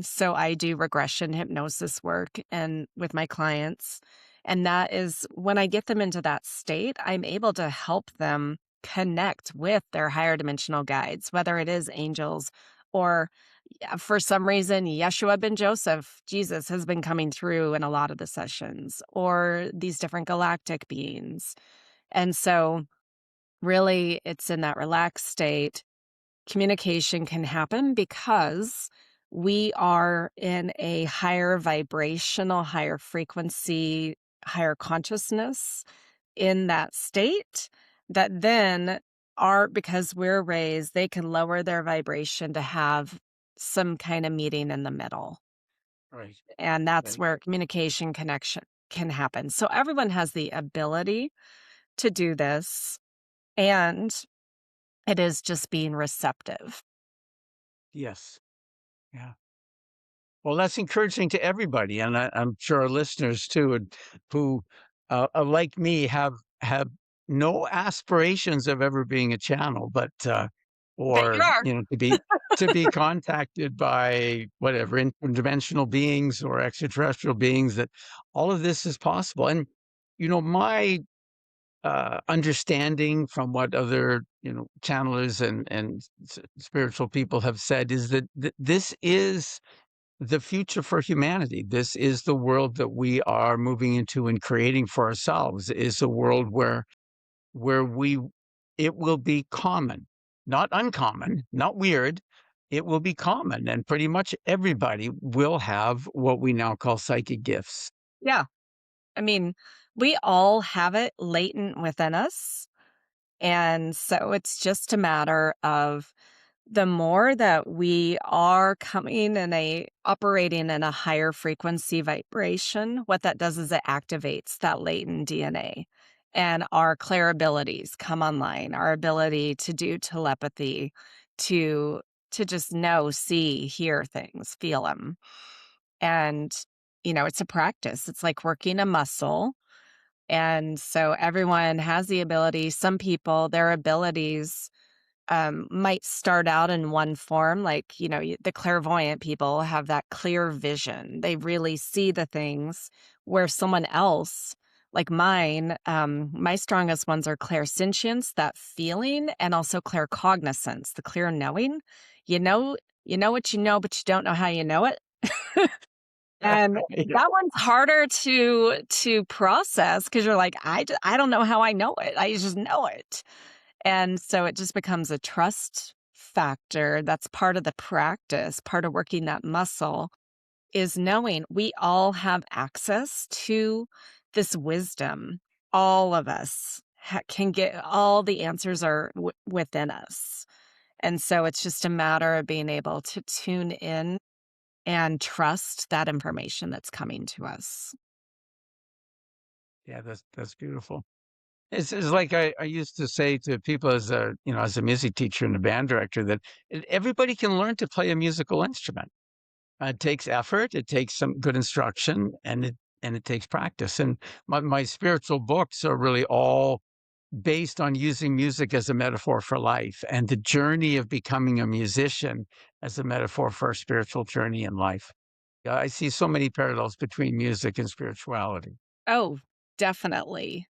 S1: so I do regression hypnosis work and with my clients, and that is when I get them into that state, I'm able to help them connect with their higher dimensional guides, whether it is angels or for some reason, Yeshua ben Joseph, Jesus, has been coming through in a lot of the sessions, or these different galactic beings. And so, really, it's in that relaxed state. Communication can happen because we are in a higher vibrational, higher frequency, higher consciousness in that state that then are, because we're raised, they can lower their vibration to have some kind of meeting in the middle.
S3: Right.
S1: And that's
S3: Right.
S1: where communication connection can happen. So everyone has the ability to do this, and it is just being receptive.
S3: Yes. Yeah. Well, that's encouraging to everybody, and I'm sure our listeners too, who, like me, have no aspirations of ever being a channel, but
S1: But you
S3: or
S1: are.
S3: to be contacted by whatever interdimensional beings or extraterrestrial beings. That all of this is possible, and my understanding from what other channelers and spiritual people have said is that this is the future for humanity. This is the world that we are moving into and creating for ourselves, is a world where we it will be common, not uncommon, not weird. It will be common, and pretty much everybody will have what we now call psychic gifts.
S1: Yeah. I mean, we all have it latent within us. And so it's just a matter of the more that we are coming in operating in a higher frequency vibration, what that does is it activates that latent DNA, and our clair abilities come online, our ability to do telepathy, to just know, see, hear things, feel them. And it's a practice. It's like working a muscle. And so everyone has the ability. Some people, their abilities might start out in one form, like, the clairvoyant people have that clear vision. They really see the things where someone else, like mine, my strongest ones are clairsentience, that feeling, and also claircognizance, the clear knowing. You know, you know what you know, but you don't know how you know it. And
S3: Yeah.
S1: that one's harder to process because you're like, I don't know how I know it. I just know it. And so it just becomes a trust factor. That's part of the practice, part of working that muscle is knowing we all have access to this wisdom. All of us can get all the answers are within us. And so it's just a matter of being able to tune in and trust that information that's coming to us.
S3: Yeah, that's beautiful. It's like I used to say to people as a music teacher and a band director that everybody can learn to play a musical instrument. It takes effort, it takes some good instruction, and it takes practice. And my spiritual books are really all based on using music as a metaphor for life and the journey of becoming a musician as a metaphor for a spiritual journey in life. I see so many parallels between music and spirituality.
S1: Oh, definitely.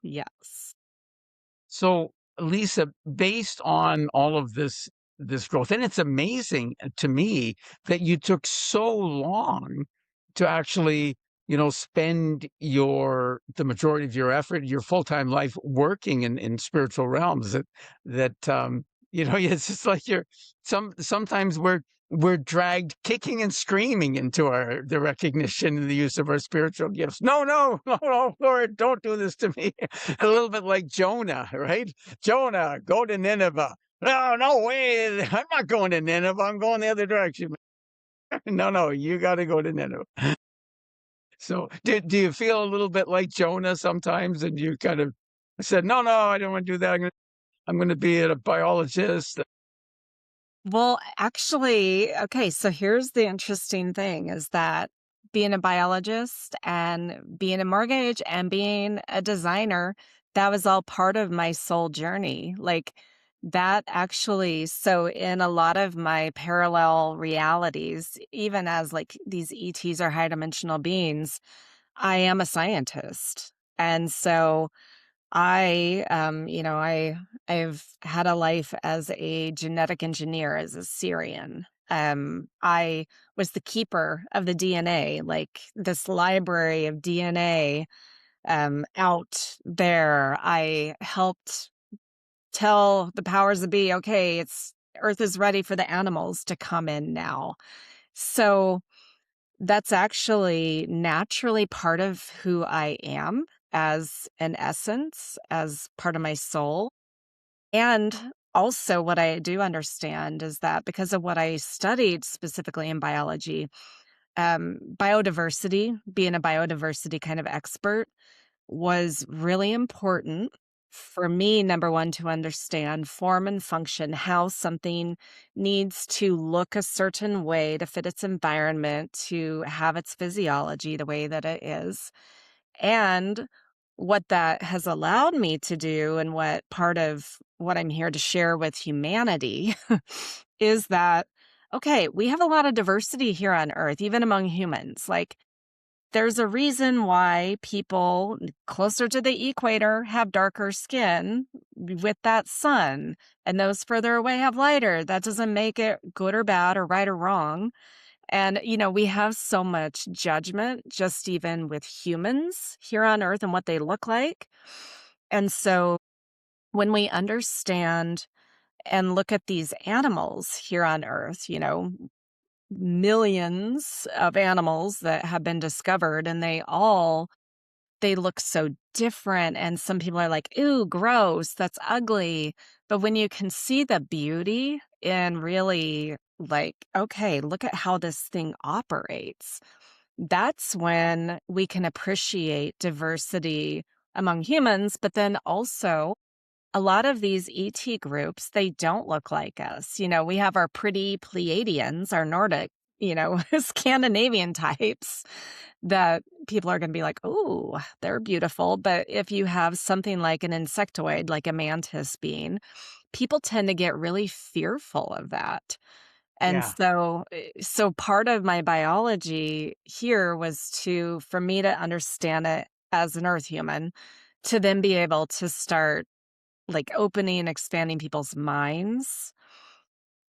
S1: Yes.
S3: So, Lisa, based on all of this growth, and it's amazing to me that you took so long to actually, spend the majority of your effort, your full-time life working in spiritual realms it's just like sometimes we're dragged kicking and screaming into the recognition and the use of our spiritual gifts. No, no, no, no, Lord, don't do this to me. A little bit like Jonah, right? Jonah, go to Nineveh. No, no way. I'm not going to Nineveh. I'm going the other direction. No, no, you got to go to Nineveh. So do you feel a little bit like Jonah sometimes? And you kind of said, no, no, I don't want to do that. I'm going to be a biologist.
S1: Well, actually, okay, so here's the interesting thing is that being a biologist and being a mortgage and being a designer, that was all part of my soul journey. Like that actually, so in a lot of my parallel realities, even as like these ETs are high dimensional beings, I am a scientist. And so I've had a life as a genetic engineer, as a Syrian. I was the keeper of the DNA, like this library of DNA out there. I helped tell the powers that be, okay, Earth is ready for the animals to come in now. So that's actually naturally part of who I am as an essence, as part of my soul. And also, what I do understand is that because of what I studied specifically in biology, biodiversity, being a biodiversity kind of expert, was really important for me. Number one, to understand form and function, how something needs to look a certain way to fit its environment, to have its physiology the way that it is. And what that has allowed me to do, and what part of what I'm here to share with humanity is that, okay, we have a lot of diversity here on Earth, even among humans. Like, there's a reason why people closer to the equator have darker skin with that sun, and those further away have lighter. That doesn't make it good or bad or right or wrong. And, we have so much judgment just even with humans here on Earth and what they look like. And so when we understand and look at these animals here on Earth, millions of animals that have been discovered, and they look so different, and some people are like, "Ooh, gross, that's ugly." But when you can see the beauty and really like, "Okay, look at how this thing operates," that's when we can appreciate diversity among humans, but then also a lot of these ET groups, they don't look like us. We have our pretty Pleiadians, our Nordic, Scandinavian types that people are going to be like, "Ooh, they're beautiful." But if you have something like an insectoid, like a mantis being, people tend to get really fearful of that. And
S3: Yeah.
S1: so part of my biology here was for me to understand it as an earth human, to then be able to start like opening and expanding people's minds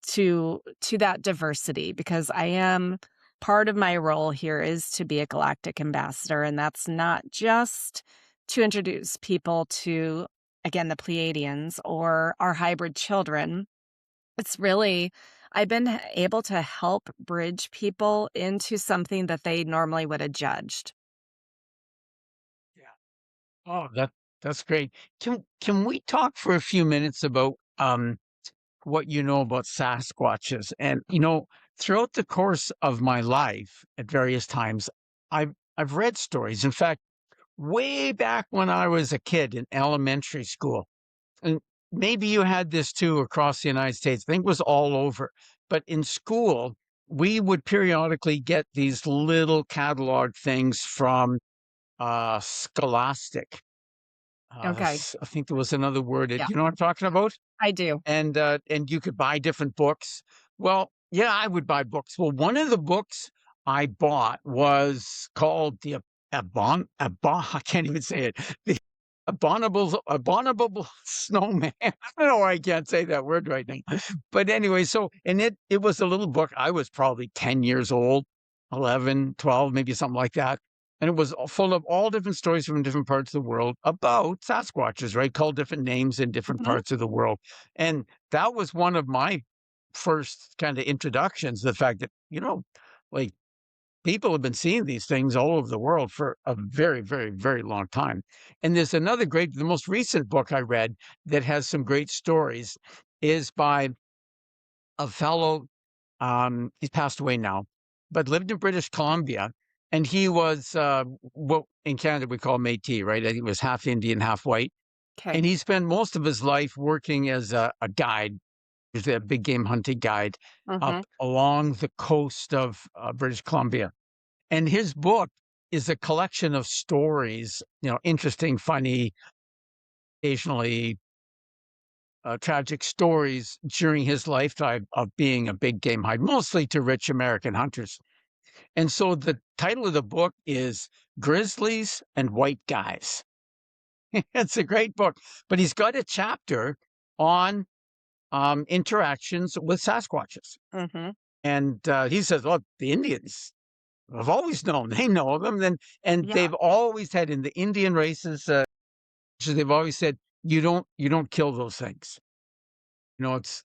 S1: to that diversity, because I am part of my role here is to be a galactic ambassador, and that's not just to introduce people to, again, the Pleiadians or our hybrid children. It's really I've been able to help bridge people into something that they normally would have judged.
S3: Yeah. Oh, that's great. Can we talk for a few minutes about what you know about Sasquatches? And throughout the course of my life, at various times, I've read stories. In fact, way back when I was a kid in elementary school, and maybe you had this too across the United States. I think it was all over. But in school, we would periodically get these little catalog things from Scholastic.
S1: Okay.
S3: I think there was another word.
S1: Yeah,
S3: You know what I'm talking about?
S1: I do.
S3: And you could buy different books. Well, yeah, I would buy books. Well, one of the books I bought was called the I can't even say it. The Abominable Snowman. I don't know why I can't say that word right now. But anyway, and it was a little book. I was probably 10 years old, 11, 12, maybe something like that. And it was full of all different stories from different parts of the world about Sasquatches, right? Called different names in different
S1: Mhm.
S3: parts of the world. And that was one of my first kind of introductions, the fact that, like people have been seeing these things all over the world for a very, very, very long time. And there's the most recent book I read that has some great stories is by a fellow, he's passed away now, but lived in British Columbia. And he was what in Canada we call Métis, right? I think he was half Indian, half white. And
S1: 'Kay.
S3: he spent most of his life working as a guide, as a big game hunting guide up
S1: Mhm.
S3: along the coast of British Columbia. And his book is a collection of stories, interesting, funny, occasionally tragic stories during his lifetime of being a big game hunter, mostly to rich American hunters. And so the title of the book is Grizzlies and White Guys. It's a great book, but he's got a chapter on interactions with Sasquatches.
S1: Mhm.
S3: And he says, look, the Indians have always known, they know them. And
S1: Yeah.
S3: they've always had in the Indian races, they've always said, you don't kill those things. It's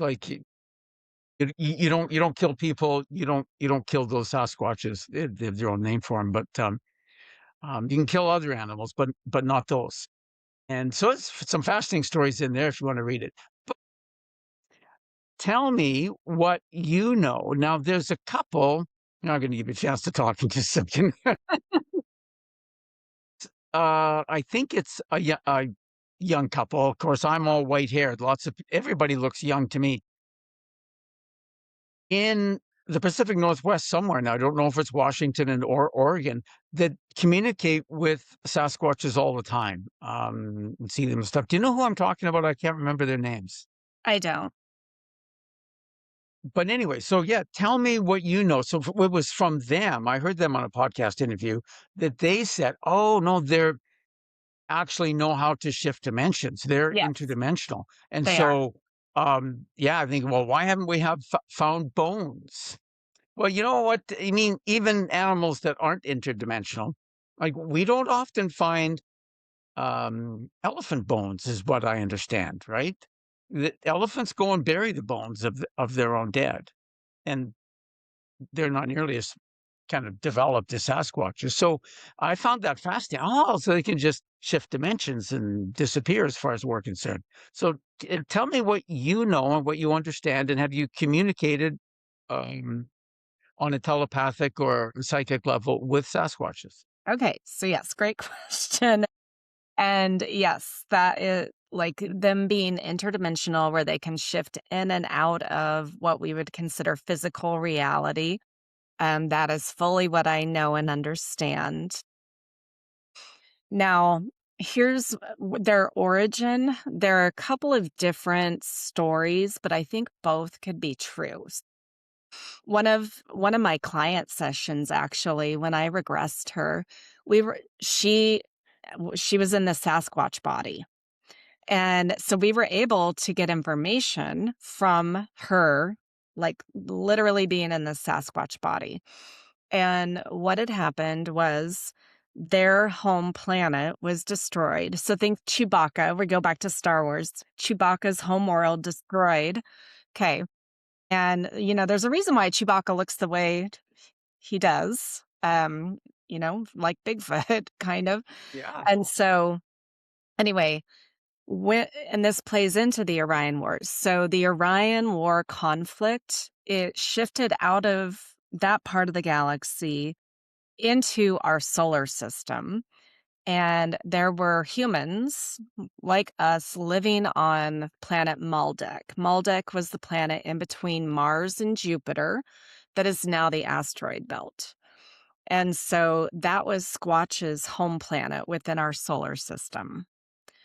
S3: like you don't kill people. You don't kill those Sasquatches. They have their own name for them, but you can kill other animals, but not those. And so it's some fascinating stories in there if you want to read it. But tell me what you know. Now, there's a couple. I'm going to give you a chance to talk in just a second. I think it's a young couple. Of course, I'm all white haired. Everybody looks young to me. In the Pacific Northwest somewhere now, I don't know if it's Washington or Oregon, that communicate with Sasquatches all the time, and see them and stuff. Do you know who I'm talking about? I can't remember their names.
S1: I don't.
S3: But anyway, so yeah, tell me what you know. So it was from them. I heard them on a podcast interview that they said, "Oh no, they're actually know how to shift dimensions. They're
S1: Yes,
S3: interdimensional." And
S1: they are.
S3: so, yeah, I think, well, why haven't we found bones? Well, you know what? I mean, even animals that aren't interdimensional, like we don't often find elephant bones, is what I understand, right? The elephants go and bury the bones of their own dead, and they're not nearly as kind of developed as Sasquatches. So I found that fascinating. Oh, so they can just shift dimensions and disappear, as far as we're concerned. So tell me what you know and what you understand, and have you communicated um, on a telepathic or psychic level with Sasquatches?
S1: Okay, so yes, great question. And yes, that is like them being interdimensional, where they can shift in and out of what we would consider physical reality. That is fully what I know and understand. Now, here's their origin. There are a couple of different stories, but I think both could be true. One of my client sessions, actually, when I regressed her, we were she was in the Sasquatch body. And so we were able to get information from her, like literally being in the Sasquatch body. And what had happened was their home planet was destroyed. So think Chewbacca. We go back to Star Wars. Chewbacca's home world destroyed. Okay. And, there's a reason why Chewbacca looks the way he does, like Bigfoot, kind of.
S3: Yeah.
S1: And so, anyway, and this plays into the Orion Wars. So the Orion War conflict, it shifted out of that part of the galaxy into our solar system. And there were humans like us living on planet Maldek. Maldek was the planet in between Mars and Jupiter that is now the asteroid belt. And so that was Squatch's home planet within our solar system.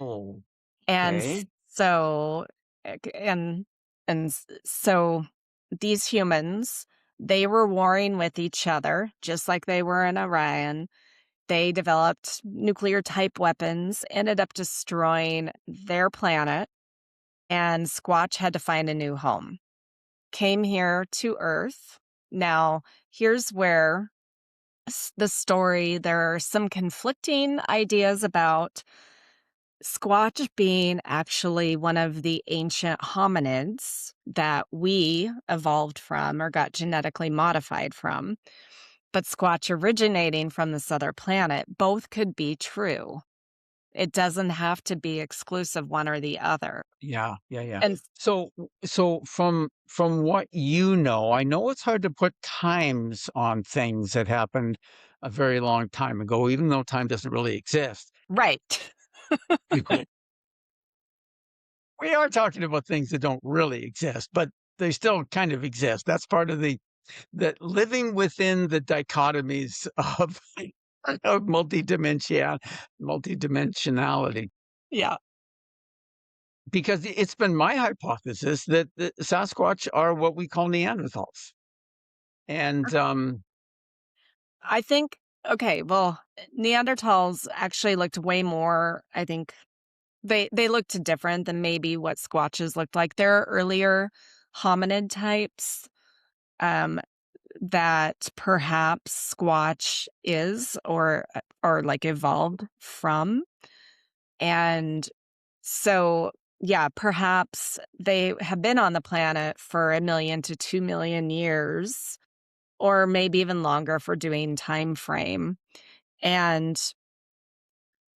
S3: Oh,
S1: And
S3: okay.
S1: so and so these humans, they were warring with each other just like they were in Orion. They developed nuclear type weapons, ended up destroying their planet, and Squatch had to find a new home. Came here to Earth. Now, here's where the story, there are some conflicting ideas about Squatch being actually one of the ancient hominids that we evolved from or got genetically modified from, but Squatch originating from this other planet. Both could be true. It doesn't have to be exclusive one or the other.
S3: Yeah, yeah, yeah.
S1: And
S3: So, from what you know, I know it's hard to put times on things that happened a very long time ago, even though time doesn't really exist.
S1: right.
S3: We are talking about things that don't really exist, but they still kind of exist. That's part of the living within the dichotomies of multidimensionality.
S1: Yeah.
S3: Because it's been my hypothesis that the Sasquatch are what we call Neanderthals. And
S1: I think, okay, well, Neanderthals actually looked way more, I think, they looked different than maybe what Squatches looked like. There are earlier hominid types um, that perhaps Squatch is or like evolved from. And so, yeah, perhaps they have been on the planet for 1 million to 2 million years, or maybe even longer for doing time frame. And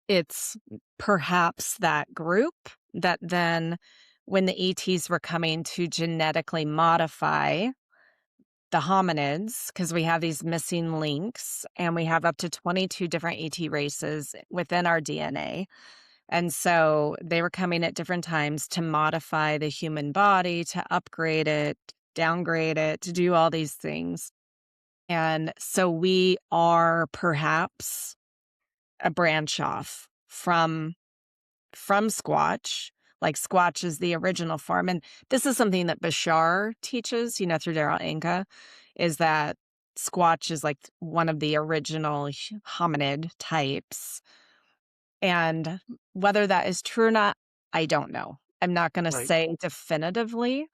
S1: it's perhaps that group that then, when the ETs were coming to genetically modify the hominids, because we have these missing links and we have up to 22 different ET races within our DNA. And so they were coming at different times to modify the human body, to upgrade it, downgrade it, to do all these things. And so we are perhaps a branch off from Squatch. Like Squatch is the original form. And this is something that Bashar teaches, through Daryl Anka, is that Squatch is like one of the original hominid types. And whether that is true or not, I don't know. I'm not going to
S3: right,
S1: say definitively,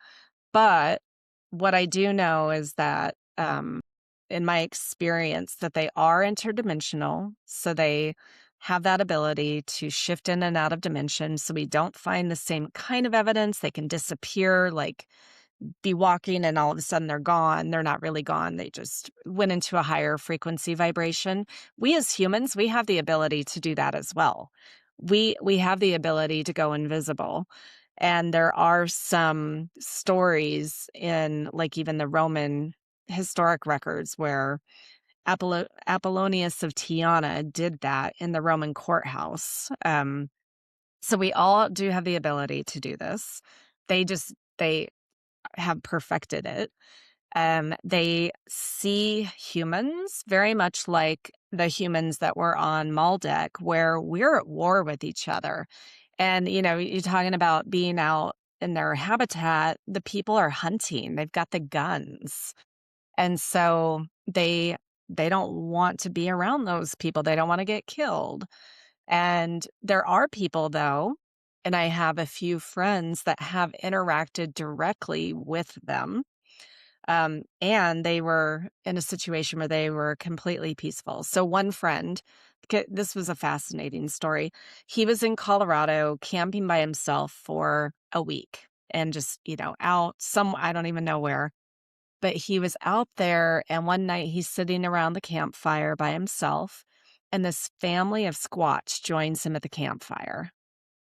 S1: but what I do know is that in my experience that they are interdimensional. So they have that ability to shift in and out of dimensions, so we don't find the same kind of evidence. They can disappear, like be walking and all of a sudden they're gone. They're not really gone. They just went into a higher frequency vibration. We as humans, we have the ability to do that as well. We have the ability to go invisible. And there are some stories in like even the Roman historic records where Apollonius of Tyana did that in the Roman courthouse. So we all do have the ability to do this. They have perfected it. They see humans very much like the humans that were on Maldek, where we're at war with each other. And, you're talking about being out in their habitat, the people are hunting, they've got the guns. And so they don't want to be around those people. They don't want to get killed. And there are people though, and I have a few friends that have interacted directly with them. And they were in a situation where they were completely peaceful. So one friend, this was a fascinating story. He was in Colorado camping by himself for a week and just, out I don't even know where, but he was out there. And one night he's sitting around the campfire by himself. And this family of Squatch joins him at the campfire.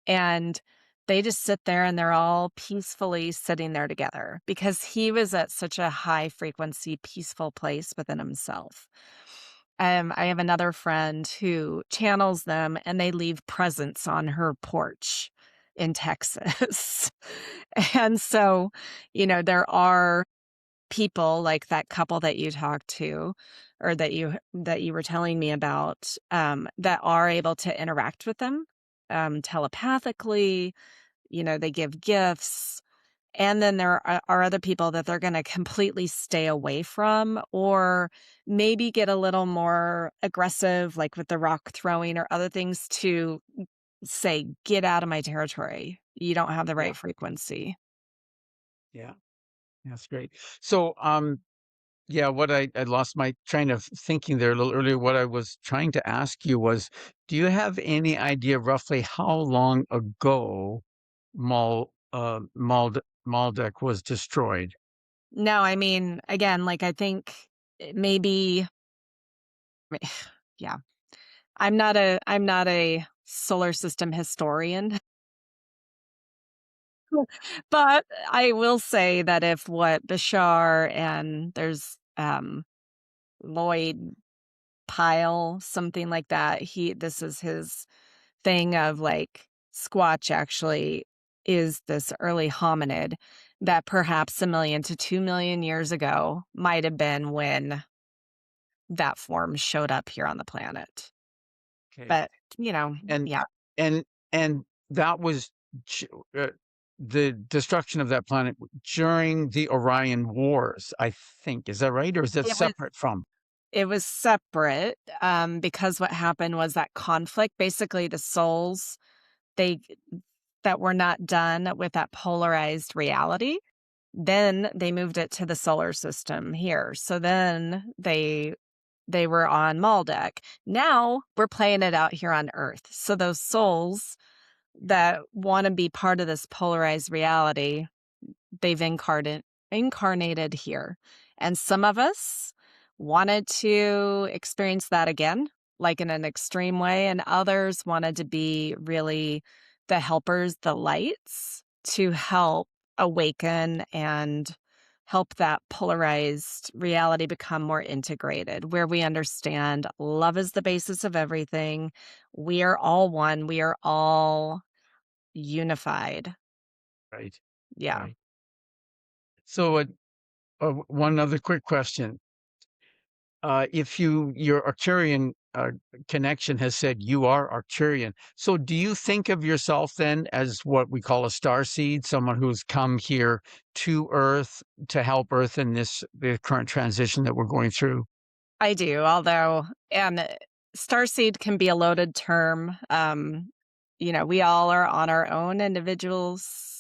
S1: And they just sit there and they're all peacefully sitting there together because he was at such a high frequency, peaceful place within himself. I have another friend who channels them and they leave presents on her porch in Texas. And so, there are people like that couple that you talked to or that you were telling me about that are able to interact with them telepathically. They give gifts. And then there are other people that they're going to completely stay away from or maybe get a little more aggressive, like with the rock throwing or other things to say, get out of my territory. You don't have the right
S3: Yeah.
S1: frequency.
S3: Yeah. That's great. So, yeah, what I lost my train of thinking there a little earlier. What I was trying to ask you was, do you have any idea roughly how long ago Maldek was destroyed?
S1: No, I mean, again, like I think maybe, yeah, I'm not a solar system historian, but I will say that if what Bashar and there's Lloyd Pyle, something like that, this is his thing of like Squatch actually is this early hominid that perhaps 1 million to 2 million years ago might have been when that form showed up here on the planet.
S3: Okay.
S1: But,
S3: And
S1: yeah,
S3: and and that was j- uh, the destruction of that planet during the Orion Wars, I think. Is that right, or is that
S1: it was
S3: separate from?
S1: it was separate because what happened was that conflict, basically the souls they that were not done with that polarized reality, then they moved it to the solar system here. So then they were on Maldek. Now we're playing it out here on Earth. So those souls that want to be part of this polarized reality, they've incarnated here. And some of us wanted to experience that again, like in an extreme way, and others wanted to be really the helpers, the lights to help awaken and help that polarized reality become more integrated, where we understand love is the basis of everything. We are all one. We are all unified.
S3: Right.
S1: Yeah.
S3: Right. So, one other quick question. If your Arcturian connection has said you are Arcturian, so do you think of yourself then as what we call a star seed, someone who's come here to Earth to help Earth in the current transition that we're going through?
S1: I do, although and starseed can be a loaded term. We all are on our own individuals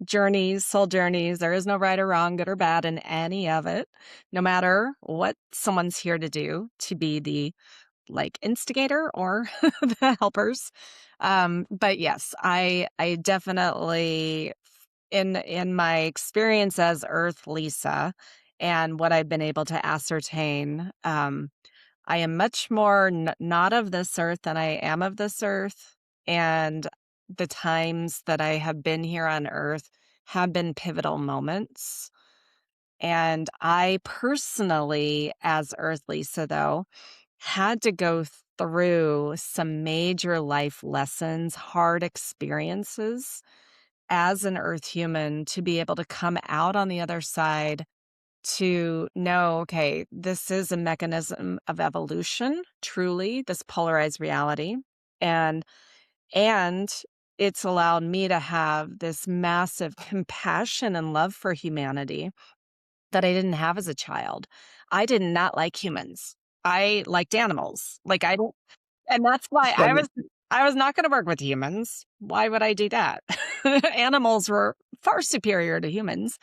S1: journeys, soul journeys. There is no right or wrong, good or bad in any of it, no matter what someone's here to do, to be the like instigator or the helpers. But yes, I definitely in my experience as Earth Lisa and what I've been able to ascertain, I am much more not of this earth than I am of this earth. And the times that I have been here on earth have been pivotal moments. And I personally, as Earth Lisa, though, had to go through some major life lessons, hard experiences as an Earth human to be able to come out on the other side to know, okay, this is a mechanism of evolution, truly, this polarized reality. And and it's allowed me to have this massive compassion and love for humanity that I didn't have as a child. I did not like humans. I liked animals. Like I don't, and that's why
S3: Funny.
S1: I was not going to work with humans. Why would I do that? Animals were far superior to humans.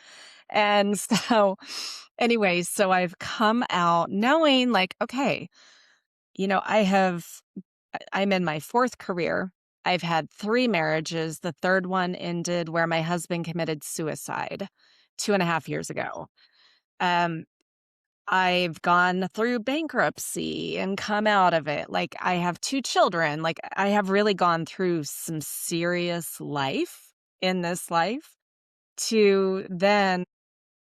S1: And so anyways, so I've come out knowing like, okay, I'm in my fourth career. I've had 3 marriages. The third one ended where my husband committed suicide 2.5 years ago. Um, I've gone through bankruptcy and come out of it. Like, I have 2 children. Like, I have really gone through some serious life in this life to then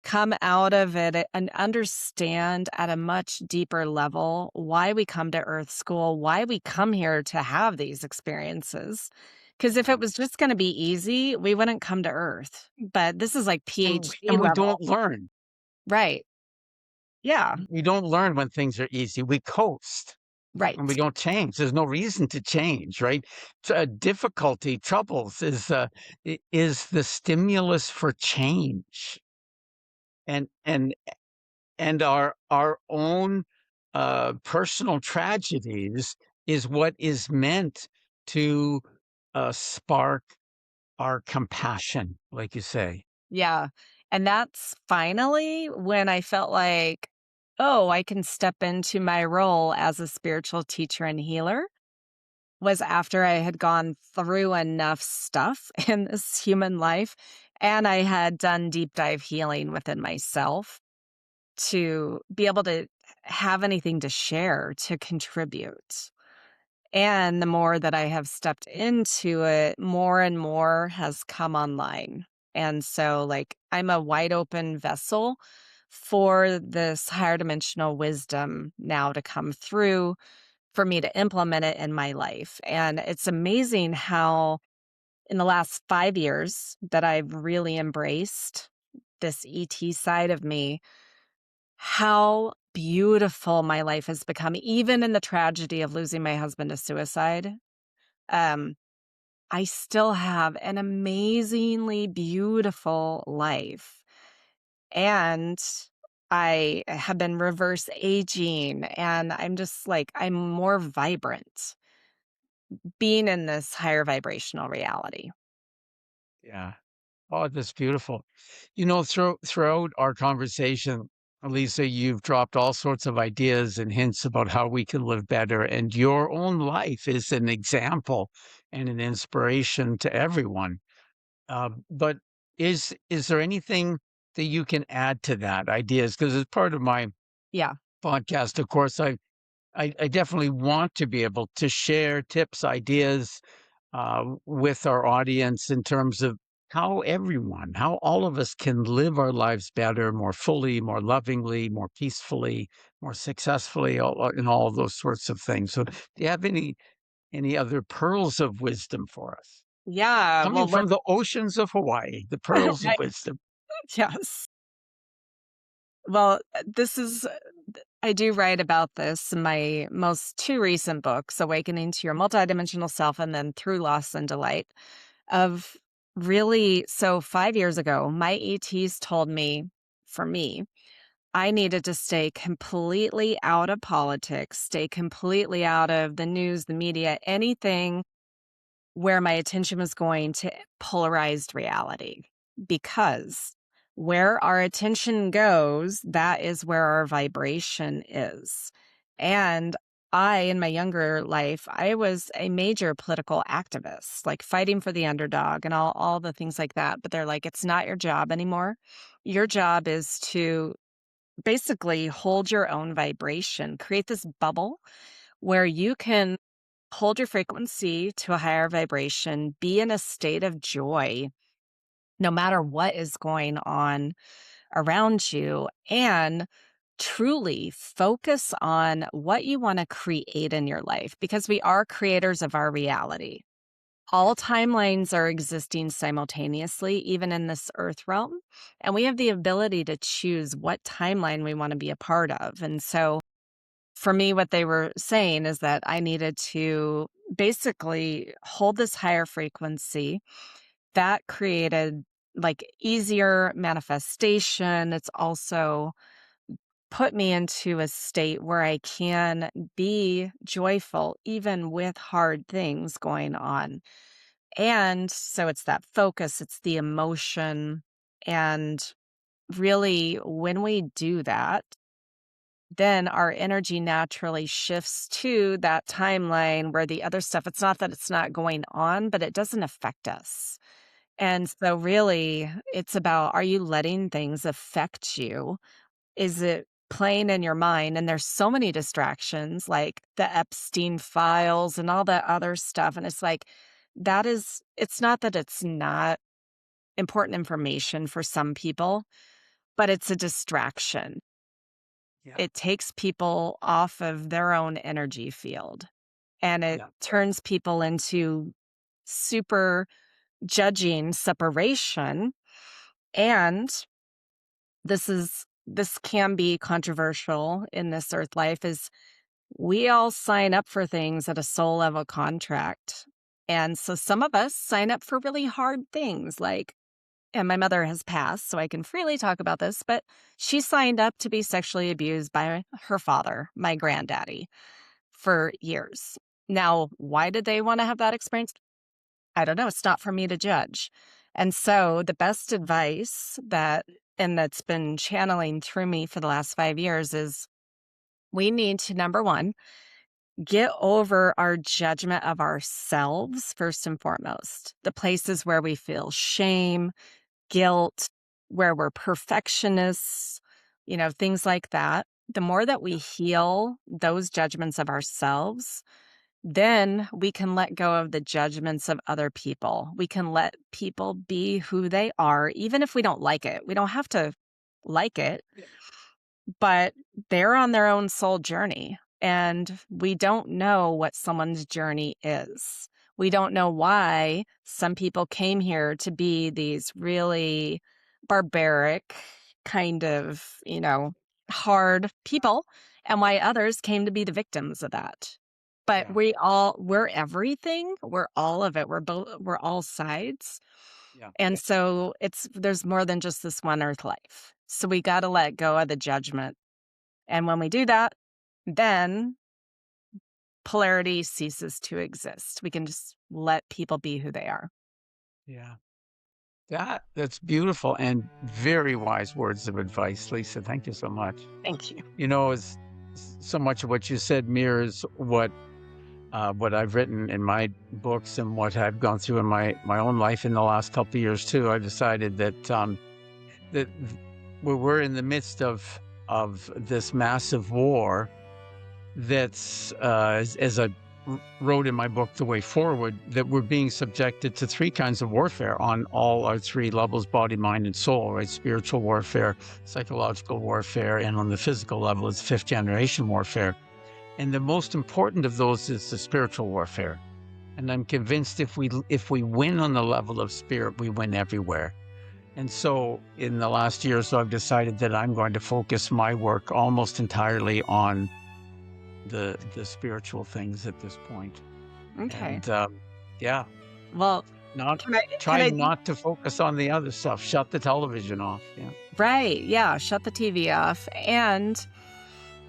S1: come out of it and understand at a much deeper level why we come to Earth School, why we come here to have these experiences. Because if it was just going to be easy, we wouldn't come to Earth. But this is like PhD
S3: And we don't
S1: level.
S3: learn.
S1: Right. Yeah.
S3: We don't learn when things are easy. We coast
S1: Right.
S3: and we don't change. There's no reason to change, right? Difficulty, troubles is the stimulus for change, and our own personal tragedies is what is meant to spark our compassion, like you say.
S1: Yeah. And that's finally when I felt like, oh, I can step into my role as a spiritual teacher and healer was after I had gone through enough stuff in this human life and I had done deep dive healing within myself to be able to have anything to share, to contribute. And the more that I have stepped into it, more and more has come online. And so, like, I'm a wide open vessel for this higher dimensional wisdom now to come through for me to implement it in my life. And it's amazing how, in the last 5 years, that I've really embraced this ET side of me, how beautiful my life has become, even in the tragedy of losing my husband to suicide. Um, I still have an amazingly beautiful life. And I have been reverse aging, and I'm just like, I'm more vibrant being in this higher vibrational reality.
S3: Yeah. Oh, that's beautiful. Throughout our conversation, Lisa, you've dropped all sorts of ideas and hints about how we can live better. And your own life is an example and an inspiration to everyone. But is there anything that you can add to that ideas? Because as part of my
S1: Yeah.
S3: podcast, of course, I definitely want to be able to share tips, ideas with our audience in terms of how all of us can live our lives better, more fully, more lovingly, more peacefully, more successfully, and all of those sorts of things. So, do you have any other pearls of wisdom for us?
S1: Yeah.
S3: Coming
S1: Well,
S3: from the oceans of Hawaii, the pearls of
S1: right.
S3: wisdom.
S1: Yes. Well, I do write about this in my most 2 recent books, Awakening to Your Multidimensional Self and then Through Loss and Delight, of really, so 5 years ago, my ETs told me, for me, I needed to stay completely out of politics, stay completely out of the news, the media, anything where my attention was going to polarized reality. Because where our attention goes, that is where our vibration is. And in my younger life, I was a major political activist, like fighting for the underdog and all the things like that. But they're like, it's not your job anymore. Your job is to basically hold your own vibration, create this bubble where you can hold your frequency to a higher vibration, be in a state of joy, no matter what is going on around you, and truly focus on what you want to create in your life, because we are creators of our reality. All timelines are existing simultaneously, even in this earth realm. And we have the ability to choose what timeline we want to be a part of. And so for me, what they were saying is that I needed to basically hold this higher frequency that created like easier manifestation. It's also put me into a state where I can be joyful even with hard things going on. And so it's that focus, it's the emotion. And really, when we do that, then our energy naturally shifts to that timeline where the other stuff, it's not that it's not going on, but it doesn't affect us. And so, really, it's about, are you letting things affect you? Is it playing in your mind? And there's so many distractions, like the Epstein files and all that other stuff. And it's like, it's not that it's not important information for some people, but it's a distraction.
S2: Yeah.
S1: It takes people off of their own energy field, and it
S2: Yeah.
S1: turns people into super judging separation. And this can be controversial in this earth life, is we all sign up for things at a soul level contract. And so some of us sign up for really hard things, like, and my mother has passed, so I can freely talk about this, but she signed up to be sexually abused by her father, my granddaddy, for years. Now, why did they want to have that experience? I don't know. It's not for me to judge. And so the best advice that's been channeling through me for the last 5 years is we need to, number one, get over our judgment of ourselves first and foremost. The places where we feel shame, guilt, where we're perfectionists, things like that. The more that we heal those judgments of ourselves, then we can let go of the judgments of other people. We can let people be who they are, even if we don't like it. We don't have to like it, but they're on their own soul journey. And we don't know what someone's journey is. We don't know why some people came here to be these really barbaric, kind of, hard people, and why others came to be the victims of that. But
S2: Yeah.
S1: we're everything. We're all of it. We're all sides.
S2: Yeah.
S1: And so there's more than just this one earth life. So we got to let go of the judgment. And when we do that, then polarity ceases to exist. We can just let people be who they are.
S3: Yeah. That's beautiful and very wise words of advice, Lisa. Thank you so much.
S1: Thank you.
S3: It's so much of what you said mirrors what I've written in my books and what I've gone through in my own life in the last couple of years too. I decided that that we're in the midst of this massive war that's as I wrote in my book, The Way Forward, that we're being subjected to 3 kinds of warfare on all our 3 levels: body, mind, and soul, right? Spiritual warfare, psychological warfare, and on the physical level, it's 5th generation warfare. And the most important of those is the spiritual warfare. And I'm convinced if we win on the level of spirit, we win everywhere. And so in the last year or so, I've decided that I'm going to focus my work almost entirely on the spiritual things at this point.
S1: Okay.
S3: And yeah,
S1: Well,
S3: try not to focus on the other stuff. Shut the television off. Yeah.
S1: right. Yeah. Shut the TV off. And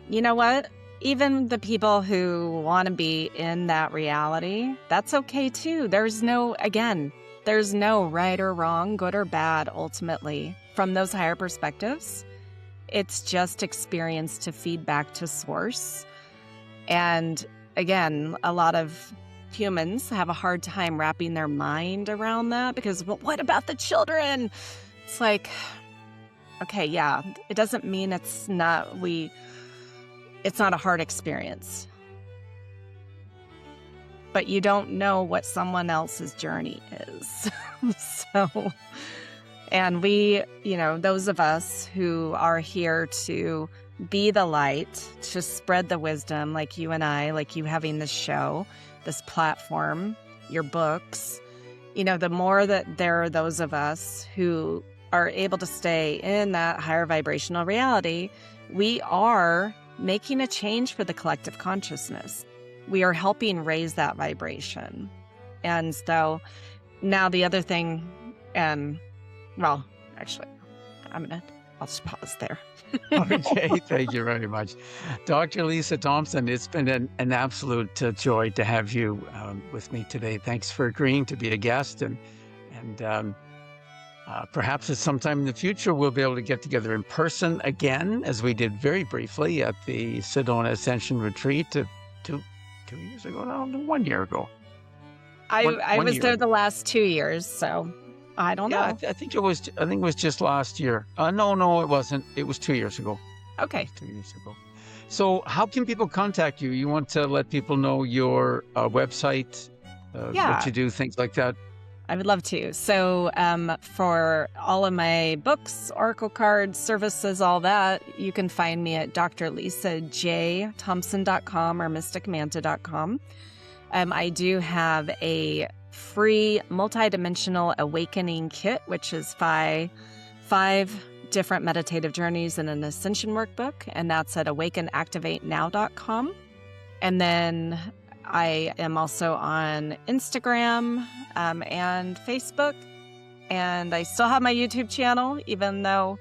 S1: you know what? Even the people who want to be in that reality, that's okay too. There's no right or wrong, good or bad, ultimately, from those higher perspectives. It's just experience to feed back to source. And again, a lot of humans have a hard time wrapping their mind around that because, well, what about the children? It's like, okay, yeah, it doesn't mean it's not a hard experience. But you don't know what someone else's journey is. And we, those of us who are here to be the light, to spread the wisdom, like you and I, like you having this show, this platform, your books, the more that there are those of us who are able to stay in that higher vibrational reality, we are making a change for the collective consciousness. We are helping raise that vibration. And so now the other thing, well, actually, I'll just pause there.
S3: Okay, thank you very much. Dr. Lisa Thompson, it's been an absolute joy to have you with me today. Thanks for agreeing to be a guest. And perhaps at some time in the future, we'll be able to get together in person again, as we did very briefly at the Sedona Ascension Retreat two years ago now, 1 year ago.
S1: I was there the last 2 years, so I don't know.
S3: I think it was just last year. No, it wasn't. It was 2 years ago.
S1: Okay.
S3: 2 years ago. So how can people contact you? You want to let people know your website, what you do, things like that?
S1: I would love to. So for all of my books, oracle cards, services, all that, you can find me at drlisajthompson.com or mysticmanta.com. I do have a free multidimensional awakening kit, which is five different meditative journeys in an ascension workbook, and that's at awakenactivatenow.com. And then I am also on Instagram and Facebook, and I still have my YouTube channel, even though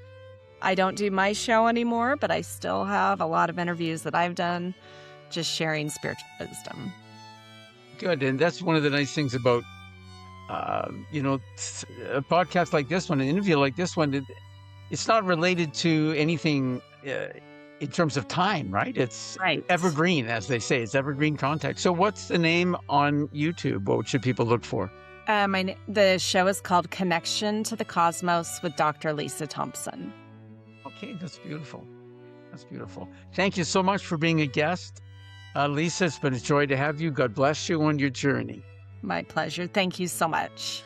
S1: I don't do my show anymore, but I still have a lot of interviews that I've done just sharing spiritual wisdom.
S3: Good. And that's one of the nice things about, a podcast like this one, an interview like this one, it's not related to anything in terms of time, right? It's
S1: right.
S3: Evergreen, as they say. It's evergreen content. So what's the name on YouTube? What should people look for?
S1: The show is called Connection to the Cosmos with Dr. Lisa Thompson.
S3: Okay, that's beautiful. That's beautiful. Thank you so much for being a guest. Lisa, it's been a joy to have you. God bless you on your journey.
S1: My pleasure. Thank you so much.